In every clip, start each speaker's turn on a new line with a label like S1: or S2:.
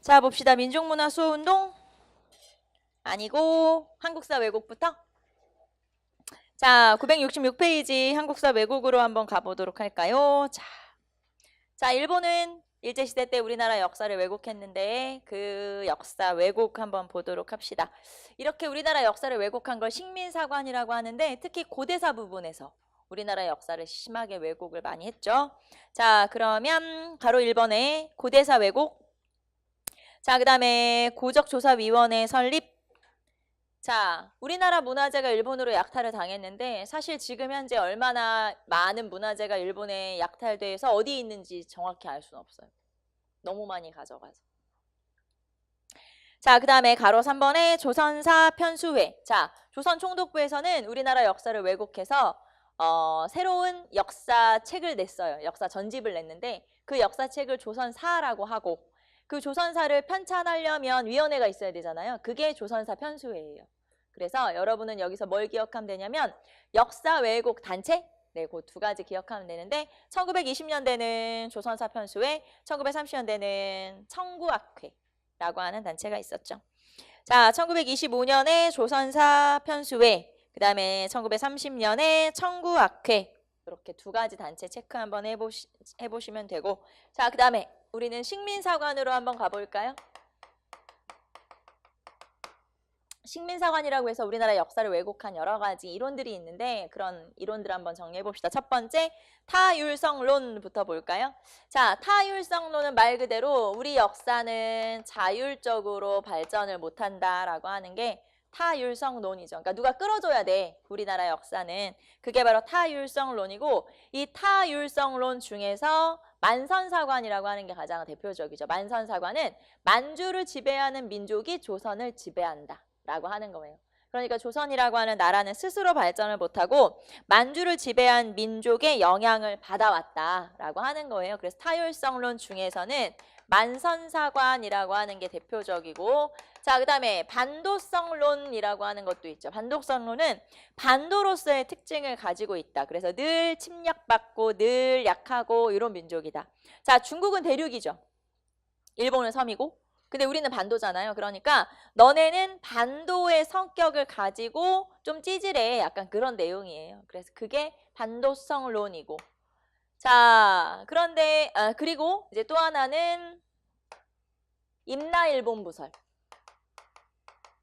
S1: 자, 봅시다. 민족문화 수호운동 아니고 한국사 왜곡부터. 자, 966페이지 한국사 왜곡으로 한번 가보도록 할까요? 자, 일본은 일제시대 때 우리나라 역사를 왜곡했는데 그 역사 왜곡 한번 보도록 합시다. 이렇게 우리나라 역사를 왜곡한 걸 식민사관이라고 하는데 특히 고대사 부분에서 우리나라 역사를 심하게 왜곡을 많이 했죠. 자, 그러면 가로 1번에 고대사 왜곡. 자, 그 다음에 고적조사위원회 설립. 자, 우리나라 문화재가 일본으로 약탈을 당했는데 사실 지금 현재 얼마나 많은 문화재가 일본에 약탈돼서 어디에 있는지 정확히 알 수는 없어요. 너무 많이 가져가서. 자, 그 다음에 가로 3번에 조선사 편수회. 자, 조선총독부에서는 우리나라 역사를 왜곡해서 새로운 역사책을 냈어요. 역사 전집을 냈는데 그 역사책을 조선사라고 하고 그 조선사를 편찬하려면 위원회가 있어야 되잖아요. 그게 조선사 편수회예요. 그래서 여러분은 여기서 뭘 기억하면 되냐면 역사 왜곡 단체? 네, 그 두 가지 기억하면 되는데 1920년대는 조선사 편수회, 1930년대는 청구학회라고 하는 단체가 있었죠. 자, 1925년에 조선사 편수회, 그 다음에 1930년에 청구학회 이렇게 두 가지 단체 체크 한번 해보시면 되고 자, 그 다음에 우리는 식민사관으로 한번 가볼까요? 식민사관이라고 해서 우리나라 역사를 왜곡한 여러 가지 이론들이 있는데 그런 이론들 한번 정리해 봅시다. 첫 번째, 타율성론부터 볼까요? 자, 타율성론은 말 그대로 우리 역사는 자율적으로 발전을 못한다라고 하는 게 타율성론이죠. 그러니까 누가 끌어줘야 돼, 우리나라 역사는. 그게 바로 타율성론이고 이 타율성론 중에서 만선사관이라고 하는 게 가장 대표적이죠. 만선사관은 만주를 지배하는 민족이 조선을 지배한다 라고 하는 거예요. 그러니까 조선이라고 하는 나라는 스스로 발전을 못하고 만주를 지배한 민족의 영향을 받아왔다라고 하는 거예요. 그래서 타율성론 중에서는 만선사관이라고 하는 게 대표적이고 자, 그 다음에 반도성론이라고 하는 것도 있죠. 반도성론은 반도로서의 특징을 가지고 있다. 그래서 늘 침략받고 늘 약하고 이런 민족이다. 자, 중국은 대륙이죠. 일본은 섬이고 근데 우리는 반도잖아요. 그러니까 너네는 반도의 성격을 가지고 좀 찌질해. 약간 그런 내용이에요. 그래서 그게 반도성론이고. 자, 그런데 그리고 이제 또 하나는 임나일본부설.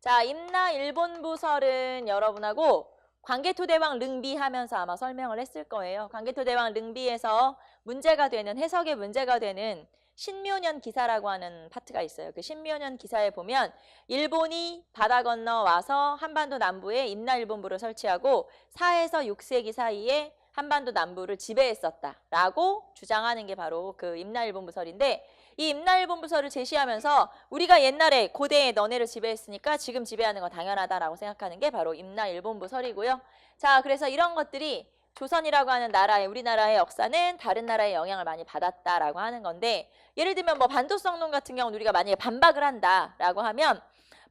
S1: 자, 임나일본부설은 여러분하고 광개토대왕 릉비 하면서 아마 설명을 했을 거예요. 광개토대왕 릉비에서 문제가 되는 해석에 문제가 되는 신묘년 기사라고 하는 파트가 있어요. 그 신묘년 기사에 보면 일본이 바다 건너 와서 한반도 남부에 임나일본부를 설치하고 4에서 6세기 사이에 한반도 남부를 지배했었다라고 주장하는 게 바로 그 임나일본부설인데 이 임나일본부설을 제시하면서 우리가 옛날에 고대에 너네를 지배했으니까 지금 지배하는 건 당연하다라고 생각하는 게 바로 임나일본부설이고요. 자, 그래서 이런 것들이 조선이라고 하는 나라의 우리나라의 역사는 다른 나라의 영향을 많이 받았다라고 하는 건데 예를 들면 뭐 반도성론 같은 경우는 우리가 만약에 반박을 한다라고 하면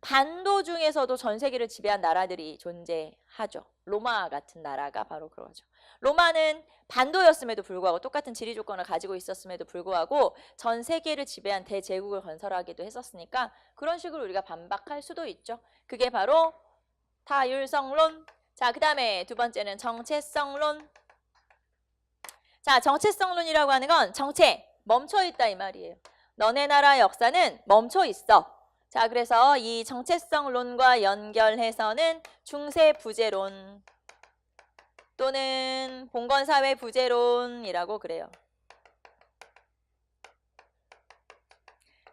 S1: 반도 중에서도 전 세계를 지배한 나라들이 존재하죠. 로마 같은 나라가 바로 그러죠. 로마는 반도였음에도 불구하고 똑같은 지리 조건을 가지고 있었음에도 불구하고 전 세계를 지배한 대제국을 건설하기도 했었으니까 그런 식으로 우리가 반박할 수도 있죠. 그게 바로 타율성론. 자, 그 다음에 두 번째는 정체성론. 자, 정체성론이라고 하는 건 정체, 멈춰있다 이 말이에요. 너네 나라 역사는 멈춰있어. 자, 그래서 이 정체성론과 연결해서는 중세부재론 또는 봉건사회 부재론이라고 그래요.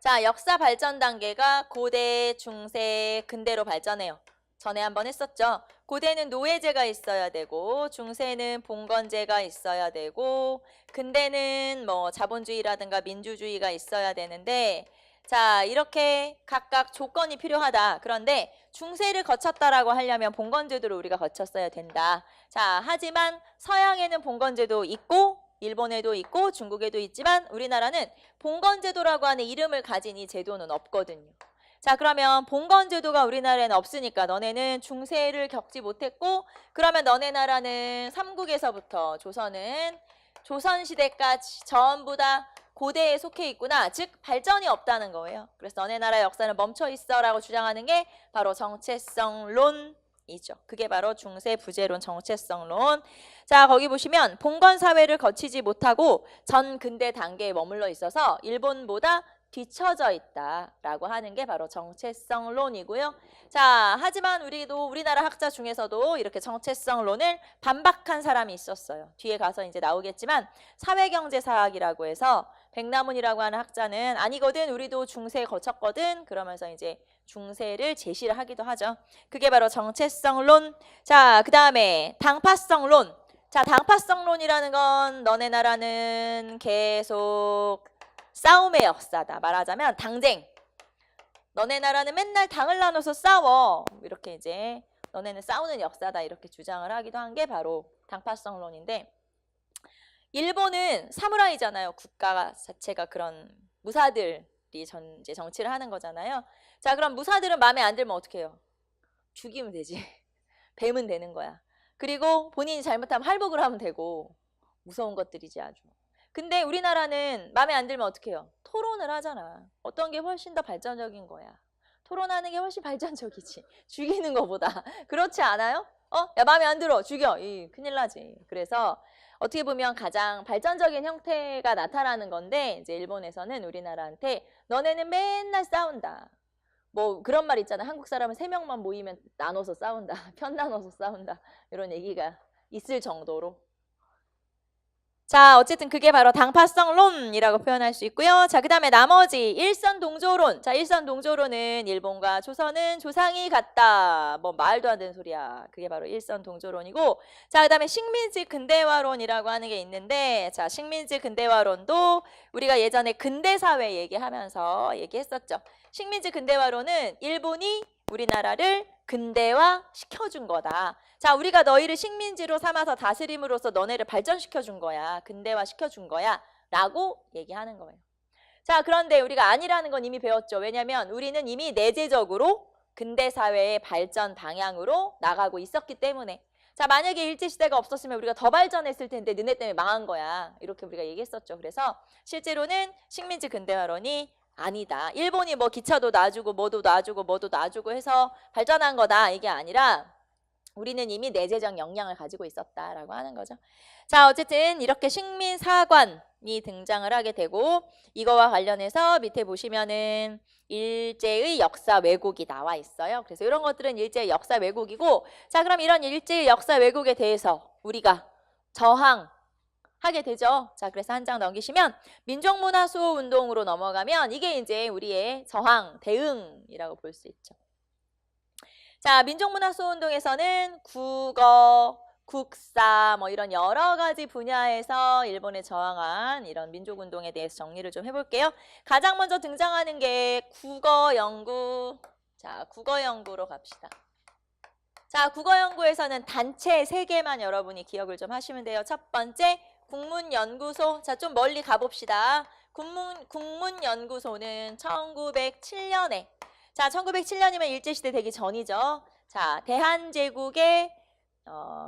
S1: 자, 역사 발전 단계가 고대, 중세, 근대로 발전해요. 전에 한번 했었죠. 고대는 노예제가 있어야 되고 중세는 봉건제가 있어야 되고 근대는 뭐 자본주의라든가 민주주의가 있어야 되는데 자, 이렇게 각각 조건이 필요하다. 그런데 중세를 거쳤다라고 하려면 봉건제도를 우리가 거쳤어야 된다. 자, 하지만 서양에는 봉건제도 있고 일본에도 있고 중국에도 있지만 우리나라는 봉건제도라고 하는 이름을 가진 이 제도는 없거든요. 자, 그러면 봉건제도가 우리나라에는 없으니까 너네는 중세를 겪지 못했고 그러면 너네 나라는 삼국에서부터 조선은 조선시대까지 전부 다 고대에 속해 있구나. 즉 발전이 없다는 거예요. 그래서 너네 나라 역사는 멈춰 있어라고 주장하는 게 바로 정체성론이죠. 그게 바로 중세 부재론 정체성론. 자, 거기 보시면 봉건 사회를 거치지 못하고 전 근대 단계에 머물러 있어서 일본보다 뒤처져 있다라고 하는 게 바로 정체성론이고요. 자, 하지만 우리나라 학자 중에서도 이렇게 정체성론을 반박한 사람이 있었어요. 뒤에 가서 이제 나오겠지만 사회경제사학이라고 해서 백남훈이라고 하는 학자는 아니거든, 우리도 중세 거쳤거든, 그러면서 이제 중세를 제시를 하기도 하죠. 그게 바로 정체성론. 자, 그 다음에 당파성론. 자, 당파성론이라는 건 너네 나라는 계속 싸움의 역사다. 말하자면 당쟁. 너네 나라는 맨날 당을 나눠서 싸워. 이렇게 이제 너네는 싸우는 역사다. 이렇게 주장을 하기도 한 게 바로 당파성론인데, 일본은 사무라이잖아요. 국가 자체가 그런 무사들이 이제 정치를 하는 거잖아요. 자, 그럼 무사들은 마음에 안 들면 어떻게 해요? 죽이면 되지. 뱀은 되는 거야. 그리고 본인이 잘못하면 할복을 하면 되고, 무서운 것들이지 아주. 근데 우리나라는 마음에 안 들면 어떻게 해요? 토론을 하잖아. 어떤 게 훨씬 더 발전적인 거야. 토론하는 게 훨씬 발전적이지. 죽이는 것보다. 그렇지 않아요? 야, 마음에 안 들어. 죽여. 큰일 나지. 그래서 어떻게 보면 가장 발전적인 형태가 나타나는 건데, 이제 일본에서는 우리나라한테 너네는 맨날 싸운다. 뭐 그런 말 있잖아. 한국 사람은 3명만 모이면 나눠서 싸운다. 편 나눠서 싸운다. 이런 얘기가 있을 정도로. 자, 어쨌든 그게 바로 당파성론이라고 표현할 수 있고요. 자, 그 다음에 나머지 일선동조론. 자, 일선동조론은 일본과 조선은 조상이 같다. 뭐 말도 안 되는 소리야. 그게 바로 일선동조론이고, 자, 그 다음에 식민지 근대화론이라고 하는 게 있는데, 자, 식민지 근대화론도 우리가 예전에 근대사회 얘기하면서 얘기했었죠. 식민지 근대화론은 일본이 우리나라를 근대화 시켜준 거다. 자, 우리가 너희를 식민지로 삼아서 다스림으로써 너네를 발전시켜준 거야. 근대화 시켜준 거야. 라고 얘기하는 거예요. 자, 그런데 우리가 아니라는 건 이미 배웠죠. 왜냐하면 우리는 이미 내재적으로 근대사회의 발전 방향으로 나가고 있었기 때문에. 자, 만약에 일제시대가 없었으면 우리가 더 발전했을 텐데 너네 때문에 망한 거야. 이렇게 우리가 얘기했었죠. 그래서 실제로는 식민지 근대화론이 아니다. 일본이 뭐 기차도 놔주고 뭐도 놔주고 해서 발전한 거다. 이게 아니라 우리는 이미 내재적 역량을 가지고 있었다라고 하는 거죠. 자, 어쨌든 이렇게 식민사관이 등장을 하게 되고, 이거와 관련해서 밑에 보시면은 일제의 역사 왜곡이 나와 있어요. 그래서 이런 것들은 일제의 역사 왜곡이고, 자, 그럼 이런 일제의 역사 왜곡에 대해서 우리가 저항하게 되죠. 자, 그래서 한 장 넘기시면 민족문화 수호 운동으로 넘어가면 이게 이제 우리의 저항, 대응이라고 볼 수 있죠. 자, 민족문화 수호 운동에서는 국어, 국사 뭐 이런 여러 가지 분야에서 일본에 저항한 이런 민족운동에 대해서 정리를 좀 해볼게요. 가장 먼저 등장하는 게 국어 연구. 자, 국어 연구로 갑시다. 자, 국어 연구에서는 단체 3개만 여러분이 기억을 좀 하시면 돼요. 첫 번째, 국문연구소. 자, 좀 멀리 가봅시다. 국문연구소는 1907년에, 자, 1907년이면 일제시대 되기 전이죠. 자, 대한제국의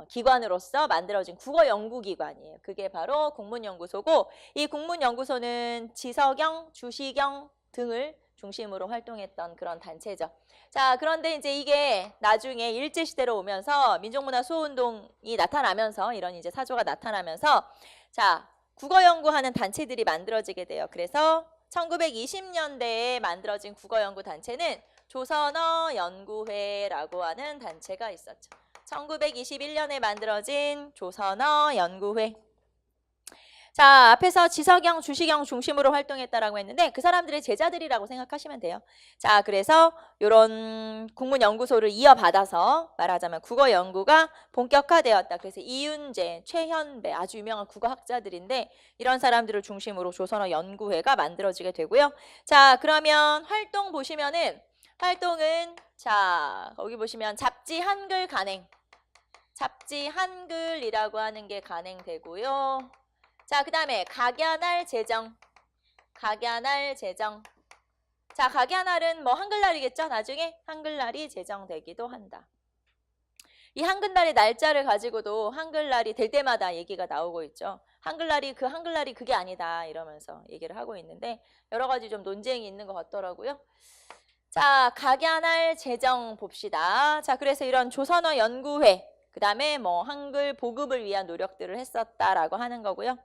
S1: 기관으로서 만들어진 국어연구기관이에요. 그게 바로 국문연구소고, 이 국문연구소는 지석영, 주시경 등을 중심으로 활동했던 그런 단체죠. 자, 그런데 이제 이게 나중에 일제시대로 오면서 민족문화 수호운동이 나타나면서, 이런 이제 사조가 나타나면서, 자, 국어 연구하는 단체들이 만들어지게 돼요. 그래서 1920년대에 만들어진 국어 연구 단체는 조선어 연구회라고 하는 단체가 있었죠. 1921년에 만들어진 조선어 연구회. 자, 앞에서 지석영, 주시경 중심으로 활동했다라고 했는데 그 사람들의 제자들이라고 생각하시면 돼요. 자, 그래서 이런 국문연구소를 이어받아서 말하자면 국어 연구가 본격화되었다. 그래서 이윤재, 최현배 아주 유명한 국어학자들인데 이런 사람들을 중심으로 조선어 연구회가 만들어지게 되고요. 자, 그러면 활동 보시면은 활동은 자, 거기 보시면 잡지 한글 간행. 잡지 한글이라고 하는 게 간행되고요. 자, 그 다음에 각야날 제정. 각야날 제정. 자, 각야날은 뭐 한글날이겠죠? 나중에 한글날이 제정되기도 한다. 이 한글날의 날짜를 가지고도 한글날이 될 때마다 얘기가 나오고 있죠. 한글날이 그게 아니다 이러면서 얘기를 하고 있는데 여러 가지 좀 논쟁이 있는 것 같더라고요. 자, 각야날 제정 봅시다. 자, 그래서 이런 조선어 연구회, 그 다음에 뭐 한글 보급을 위한 노력들을 했었다라고 하는 거고요.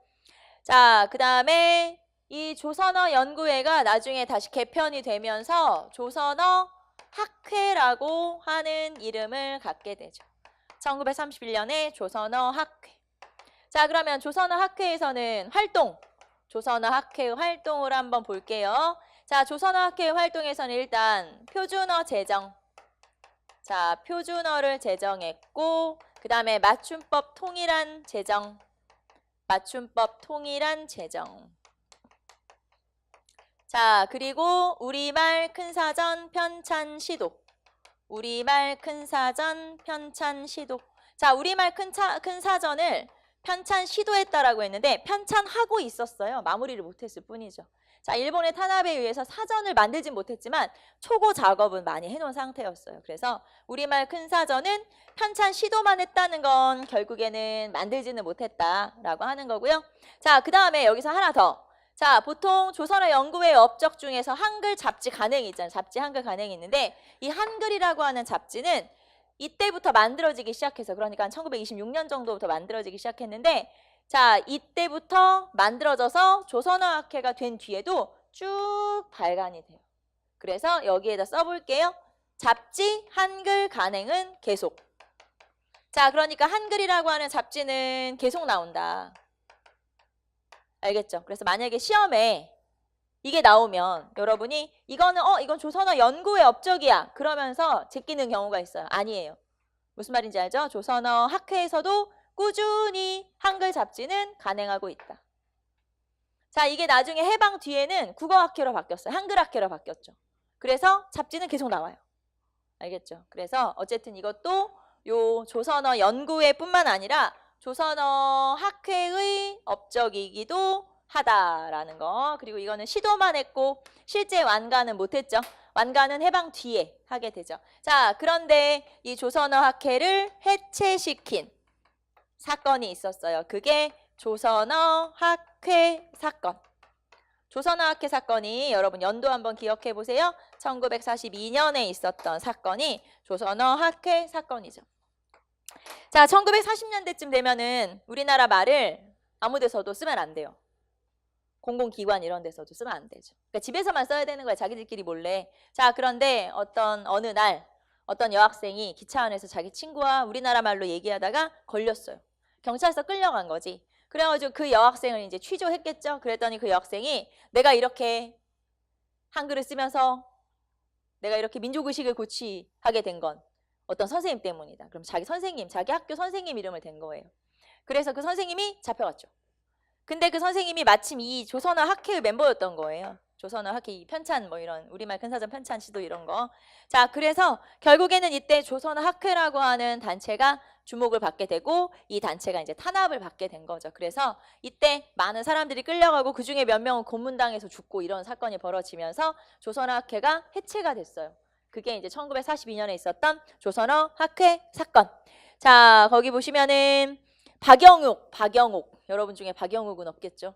S1: 자, 그 다음에 이 조선어 연구회가 나중에 다시 개편이 되면서 조선어 학회라고 하는 이름을 갖게 되죠. 1931년에 조선어 학회. 자, 그러면 조선어 학회에서는 조선어 학회의 활동을 한번 볼게요. 자, 조선어 학회의 활동에서는 일단 표준어 제정. 자, 표준어를 제정했고, 그 다음에 맞춤법 통일한 제정. 맞춤법 통일한 제정. 자, 그리고 우리말 큰사전 편찬 시도. 우리말 큰사전 편찬 시도. 자, 우리말 큰사전을 편찬 시도했다라고 했는데 편찬하고 있었어요. 마무리를 못했을 뿐이죠. 자, 일본의 탄압에 의해서 사전을 만들진 못했지만 초고 작업은 많이 해놓은 상태였어요. 그래서 우리말 큰사전은 편찬 시도만 했다는 건 결국에는 만들지는 못했다라고 하는 거고요. 자, 그 다음에 여기서 하나 더. 자, 보통 조선어 연구회 업적 중에서 한글 잡지 간행이 있잖아요. 잡지 한글 간행이 있는데 이 한글이라고 하는 잡지는 이때부터 만들어지기 시작해서 그러니까 1926년 정도부터 만들어지기 시작했는데 자, 이때부터 만들어져서 조선어학회가 된 뒤에도 쭉 발간이 돼요. 그래서 여기에다 써볼게요. 잡지 한글 간행은 계속. 자, 그러니까 한글이라고 하는 잡지는 계속 나온다. 알겠죠? 그래서 만약에 시험에 이게 나오면 여러분이 이건 조선어 연구회 업적이야. 그러면서 제끼는 경우가 있어요. 아니에요. 무슨 말인지 알죠? 조선어 학회에서도 꾸준히 한글 잡지는 간행하고 있다. 자, 이게 나중에 해방 뒤에는 국어학회로 바뀌었어요. 한글학회로 바뀌었죠. 그래서 잡지는 계속 나와요. 알겠죠? 그래서 어쨌든 이것도 요 조선어 연구회뿐만 아니라 조선어 학회의 업적이기도 하다라는 거. 그리고 이거는 시도만 했고 실제 완가는 못했죠. 완가는 해방 뒤에 하게 되죠. 자, 그런데 이 조선어 학회를 해체시킨 사건이 있었어요. 그게 조선어 학회 사건. 조선어 학회 사건이 여러분 연도 한번 기억해 보세요. 1942년에 있었던 사건이 조선어 학회 사건이죠. 자, 1940년대쯤 되면은 우리나라 말을 아무 데서도 쓰면 안 돼요. 공공기관 이런 데서도 쓰면 안 되죠. 그러니까 집에서만 써야 되는 거예요. 자기들끼리 몰래. 자, 그런데 어느 날 어떤 여학생이 기차 안에서 자기 친구와 우리나라 말로 얘기하다가 걸렸어요. 경찰서 끌려간 거지. 그래가지고 그 여학생을 이제 취조했겠죠. 그랬더니 그 여학생이 내가 이렇게 한글을 쓰면서 내가 이렇게 민족의식을 고취하게 된 건 어떤 선생님 때문이다. 그럼 자기 학교 선생님 이름을 댄 거예요. 그래서 그 선생님이 잡혀갔죠. 근데 그 선생님이 마침 이 조선어 학회의 멤버였던 거예요. 조선어 학회 편찬 뭐 이런 우리말 큰사전 편찬 시도 이런 거. 자, 그래서 결국에는 이때 조선어 학회라고 하는 단체가 주목을 받게 되고 이 단체가 이제 탄압을 받게 된 거죠. 그래서 이때 많은 사람들이 끌려가고 그중에 몇 명은 고문당해서 죽고 이런 사건이 벌어지면서 조선어 학회가 해체가 됐어요. 그게 이제 1942년에 있었던 조선어 학회 사건. 자, 거기 보시면은 박영욱. 여러분 중에 박영욱은 없겠죠?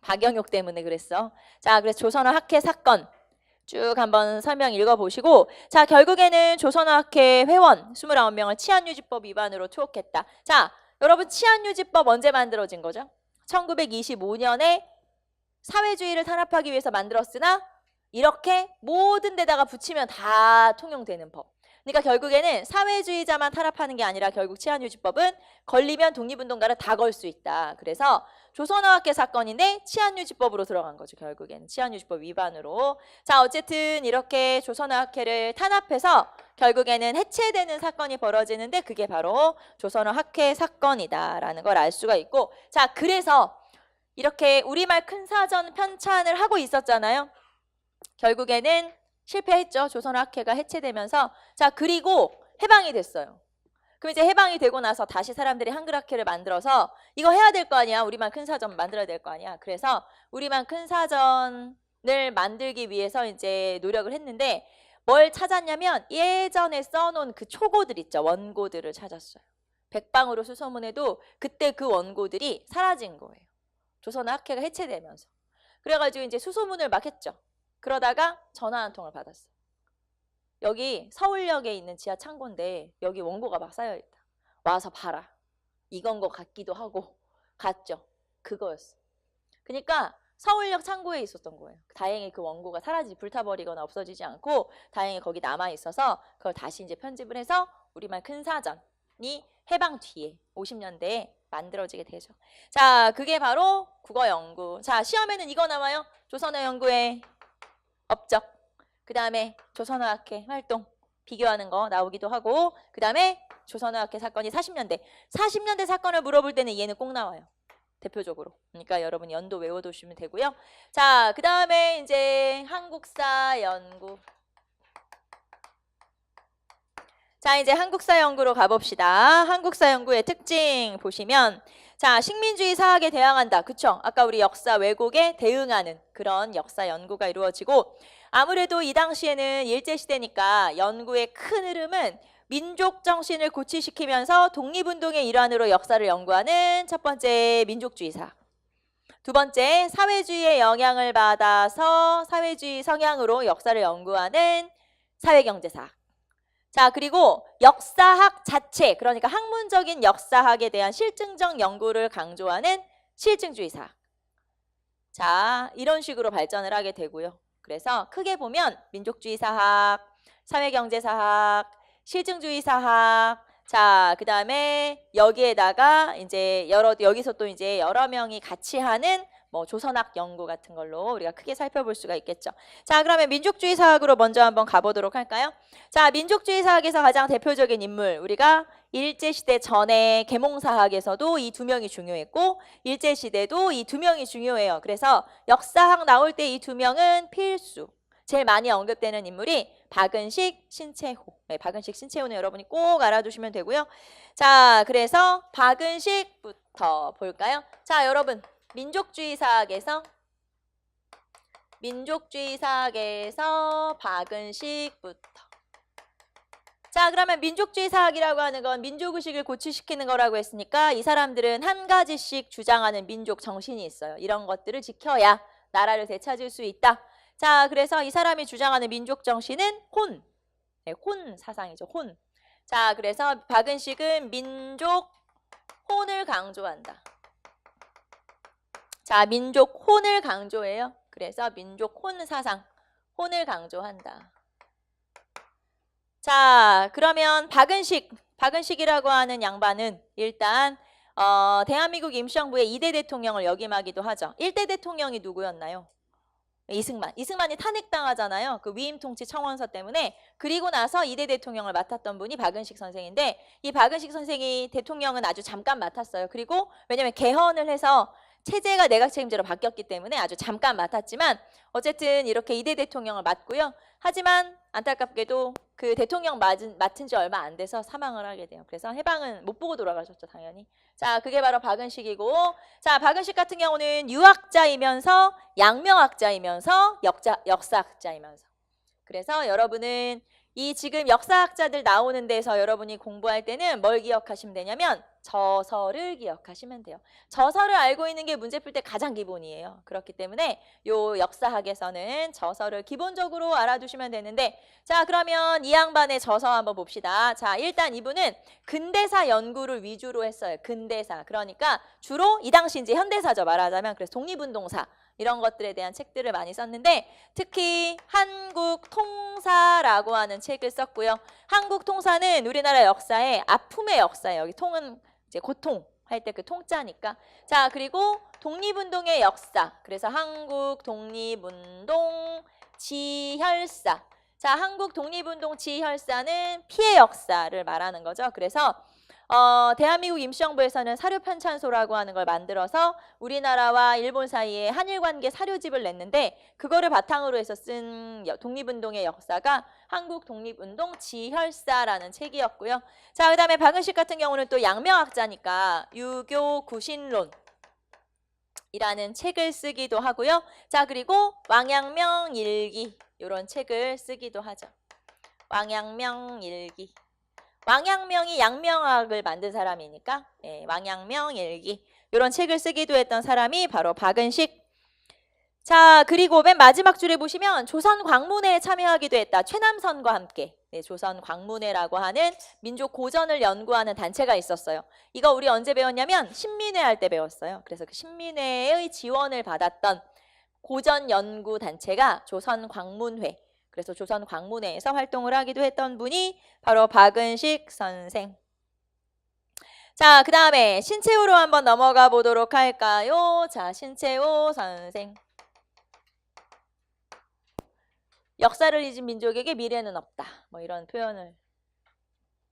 S1: 박영욱 때문에 그랬어. 자, 그래서 조선어 학회 사건 쭉 한번 설명 읽어보시고 자, 결국에는 조선어 학회 회원 29명을 치안유지법 위반으로 투옥했다. 자, 여러분 치안유지법 언제 만들어진 거죠? 1925년에 사회주의를 탄압하기 위해서 만들었으나 이렇게 모든 데다가 붙이면 다 통용되는 법. 그러니까 결국에는 사회주의자만 탄압하는 게 아니라 결국 치안유지법은 걸리면 독립운동가를 다 걸 수 있다. 그래서 조선어학회 사건인데 치안유지법으로 들어간 거죠. 결국에는 치안유지법 위반으로. 자, 어쨌든 이렇게 조선어학회를 탄압해서 결국에는 해체되는 사건이 벌어지는데 그게 바로 조선어학회 사건이다라는 걸 알 수가 있고 자, 그래서 이렇게 우리말 큰사전 편찬을 하고 있었잖아요. 결국에는 실패했죠. 조선어학회가 해체되면서. 자, 그리고 해방이 됐어요. 그럼 이제 해방이 되고 나서 다시 사람들이 한글학회를 만들어서 이거 해야 될 거 아니야. 우리말 큰사전 만들어야 될 거 아니야. 그래서 우리말 큰사전을 만들기 위해서 이제 노력을 했는데 뭘 찾았냐면 예전에 써놓은 그 초고들 있죠. 원고들을 찾았어요. 백방으로 수소문해도 그때 그 원고들이 사라진 거예요. 조선학회가 해체되면서. 그래가지고 이제 수소문을 막 했죠. 그러다가 전화 한 통을 받았어요. 여기 서울역에 있는 지하 창고인데 여기 원고가 막 쌓여있다. 와서 봐라. 이건 것 같기도 하고 갔죠. 그거였어. 그러니까 서울역 창고에 있었던 거예요. 다행히 그 원고가 불타버리거나 없어지지 않고 다행히 거기 남아있어서 그걸 다시 이제 편집을 해서 우리말 큰 사전이 해방 뒤에 50년대에 만들어지게 되죠. 자, 그게 바로 국어 연구. 자, 시험에는 이거 나와요. 조선어 연구의 업적. 그 다음에 조선어학회 활동 비교하는 거 나오기도 하고 그 다음에 조선어학회 사건이 40년대. 40년대 사건을 물어볼 때는 얘는 꼭 나와요. 대표적으로. 그러니까 여러분 연도 외워두시면 되고요. 자, 그 다음에 이제 한국사 연구. 자, 이제 한국사 연구로 가봅시다. 한국사 연구의 특징 보시면 자, 식민주의 사학에 대항한다. 그쵸? 아까 우리 역사 왜곡에 대응하는 그런 역사 연구가 이루어지고 아무래도 이 당시에는 일제시대니까 연구의 큰 흐름은 민족 정신을 고취시키면서 독립운동의 일환으로 역사를 연구하는 첫 번째 민족주의 사학. 두 번째 사회주의의 영향을 받아서 사회주의 성향으로 역사를 연구하는 사회경제사학. 자, 그리고 역사학 자체, 그러니까 학문적인 역사학에 대한 실증적 연구를 강조하는 실증주의 사학. 자, 이런 식으로 발전을 하게 되고요. 그래서 크게 보면 민족주의 사학, 사회경제 사학, 실증주의 사학, 자, 그 다음에 여기에다가 이제 여기서 또 이제 여러 명이 같이 하는 뭐 조선학 연구 같은 걸로 우리가 크게 살펴볼 수가 있겠죠. 자, 그러면 민족주의 사학으로 먼저 한번 가보도록 할까요? 자, 민족주의 사학에서 가장 대표적인 인물, 우리가 일제시대 전에 계몽사학에서도 이 두 명이 중요했고 일제시대도 이 두 명이 중요해요. 그래서 역사학 나올 때 이 두 명은 필수. 제일 많이 언급되는 인물이 박은식, 신채호. 네, 박은식, 신채호는 여러분이 꼭 알아두시면 되고요. 자, 그래서 박은식부터 볼까요? 자, 여러분 민족주의 사학에서 박은식부터. 자, 그러면 민족주의 사학이라고 하는 건 민족의식을 고취시키는 거라고 했으니까 이 사람들은 한 가지씩 주장하는 민족 정신이 있어요. 이런 것들을 지켜야 나라를 되찾을 수 있다. 자, 그래서 이 사람이 주장하는 민족 정신은 혼. 네, 혼 사상이죠. 혼. 자, 그래서 박은식은 민족 혼을 강조한다. 자, 민족 혼을 강조해요. 그래서 민족 혼 사상, 혼을 강조한다. 자, 그러면 박은식이라고 하는 양반은 일단 대한민국 임시정부의 2대 대통령을 역임하기도 하죠. 1대 대통령이 누구였나요? 이승만이 탄핵당하잖아요. 그 위임 통치 청원서 때문에. 그리고 나서 2대 대통령을 맡았던 분이 박은식 선생인데 이 박은식 선생이 대통령은 아주 잠깐 맡았어요. 그리고 왜냐면 개헌을 해서 체제가 내각 책임제로 바뀌었기 때문에 아주 잠깐 맡았지만 어쨌든 이렇게 2대 대통령을 맡고요. 하지만 안타깝게도 그 대통령 맡은 지 얼마 안 돼서 사망을 하게 돼요. 그래서 해방은 못 보고 돌아가셨죠, 당연히. 자, 그게 바로 박은식이고, 자, 박은식 같은 경우는 유학자이면서 양명학자이면서 역사학자이면서. 그래서 여러분은 이 지금 역사학자들 나오는 데서 여러분이 공부할 때는 뭘 기억하시면 되냐면 저서를 기억하시면 돼요. 저서를 알고 있는 게 문제 풀 때 가장 기본이에요. 그렇기 때문에 요 역사학에서는 저서를 기본적으로 알아두시면 되는데 자, 그러면 이 양반의 저서 한번 봅시다. 자, 일단 이분은 근대사 연구를 위주로 했어요. 근대사. 그러니까 주로 이 당시 이제 현대사죠, 말하자면. 그래서 독립운동사 이런 것들에 대한 책들을 많이 썼는데 특히 한국통사라고 하는 책을 썼고요. 한국통사는 우리나라 역사의 아픔의 역사예요. 여기 통은 이제 고통 할 때 그 통자니까. 자, 그리고 독립운동의 역사. 그래서 한국 독립운동 지혈사. 자, 한국 독립운동 지혈사는 피해 역사를 말하는 거죠. 그래서 대한민국 임시정부에서는 사료편찬소라고 하는 걸 만들어서 우리나라와 일본 사이에 한일관계 사료집을 냈는데 그거를 바탕으로 해서 쓴 독립운동의 역사가 한국 독립운동 지혈사라는 책이었고요. 자, 그 다음에 박은식 같은 경우는 또 양명학자니까 유교 구신론 이라는 책을 쓰기도 하고요. 자, 그리고 왕양명 일기 이런 책을 쓰기도 하죠. 왕양명 일기. 왕양명이 양명학을 만든 사람이니까 예, 왕양명 일기 이런 책을 쓰기도 했던 사람이 바로 박은식. 자, 그리고 맨 마지막 줄에 보시면 조선 광문회에 참여하기도 했다. 최남선과 함께. 네, 조선 광문회라고 하는 민족 고전을 연구하는 단체가 있었어요. 이거 우리 언제 배웠냐면 신민회 할 때 배웠어요. 그래서 그 신민회의 지원을 받았던 고전 연구 단체가 조선 광문회. 그래서 조선 광문회에서 활동을 하기도 했던 분이 바로 박은식 선생. 자, 그 다음에 신채호로 한번 넘어가 보도록 할까요? 자, 신채호 선생. 역사를 잊은 민족에게 미래는 없다. 뭐 이런 표현을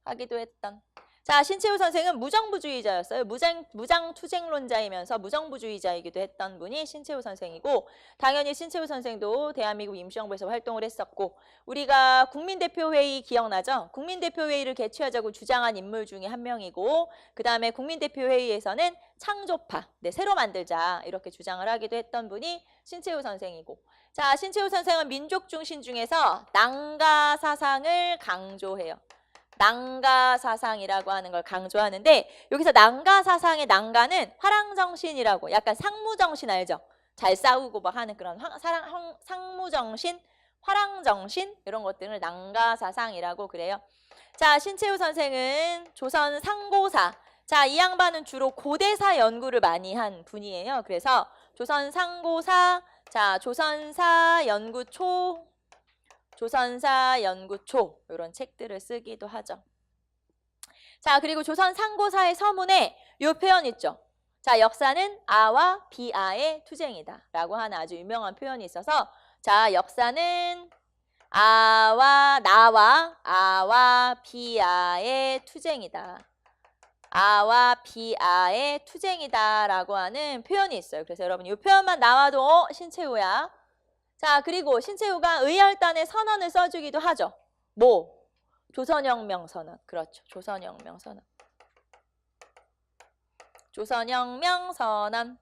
S1: 하기도 했던. 자, 신채호 선생은 무정부주의자였어요. 무장투쟁론자이면서 무정부주의자이기도 했던 분이 신채호 선생이고, 당연히 신채호 선생도 대한민국 임시정부에서 활동을 했었고, 우리가 국민대표회의 기억나죠? 국민대표회의를 개최하자고 주장한 인물 중에 한 명이고, 그 다음에 국민대표회의에서는 창조파, 네, 새로 만들자 이렇게 주장을 하기도 했던 분이 신채호 선생이고, 자, 신채호 선생은 민족중신 중에서 낭가 사상을 강조해요. 낭가 사상이라고 하는 걸 강조하는데, 여기서 낭가 사상의 낭가는 화랑정신이라고, 약간 상무정신 알죠? 잘 싸우고 막 하는 그런 상무정신, 화랑정신 이런 것들을 낭가 사상이라고 그래요. 자, 신채호 선생은 조선 상고사. 자, 이 양반은 주로 고대사 연구를 많이 한 분이에요. 그래서 조선 상고사, 자, 조선사 연구초, 조선사 연구초 이런 책들을 쓰기도 하죠. 자, 그리고 조선 상고사의 서문에 이 표현 있죠. 자, 역사는 아와 비아의 투쟁이다 라고 하는 아주 유명한 표현이 있어서, 자, 역사는 나와 아와 비아의 투쟁이다. 아와 비아의 투쟁이다 라고 하는 표현이 있어요. 그래서 여러분 이 표현만 나와도 신채호야. 자, 그리고 신채호가 의열단의 선언을 써주기도 하죠. 뭐? 조선혁명 선언. 그렇죠. 조선혁명 선언. 조선혁명 선언.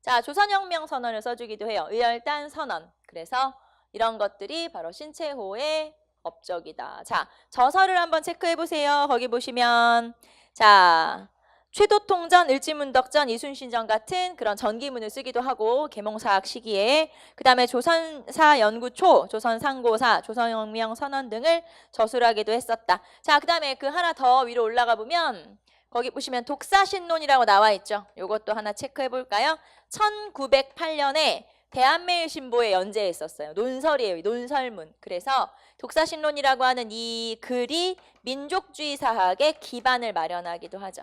S1: 자, 조선혁명 선언을 써주기도 해요. 의열단 선언. 그래서 이런 것들이 바로 신채호의 업적이다. 자, 저서를 한번 체크해 보세요. 거기 보시면 자, 최도통전, 을지문덕전, 이순신전 같은 그런 전기문을 쓰기도 하고 계몽사학 시기에, 그 다음에 조선사 연구초, 조선상고사, 조선혁명 선언 등을 저술하기도 했었다. 자, 그 다음에 그 하나 더 위로 올라가 보면 거기 보시면 독사신론이라고 나와 있죠. 요것도 하나 체크해 볼까요? 1908년에 대한매일신보에 연재했었어요. 논설이에요. 논설문. 그래서 독사신론이라고 하는 이 글이 민족주의 사학의 기반을 마련하기도 하죠.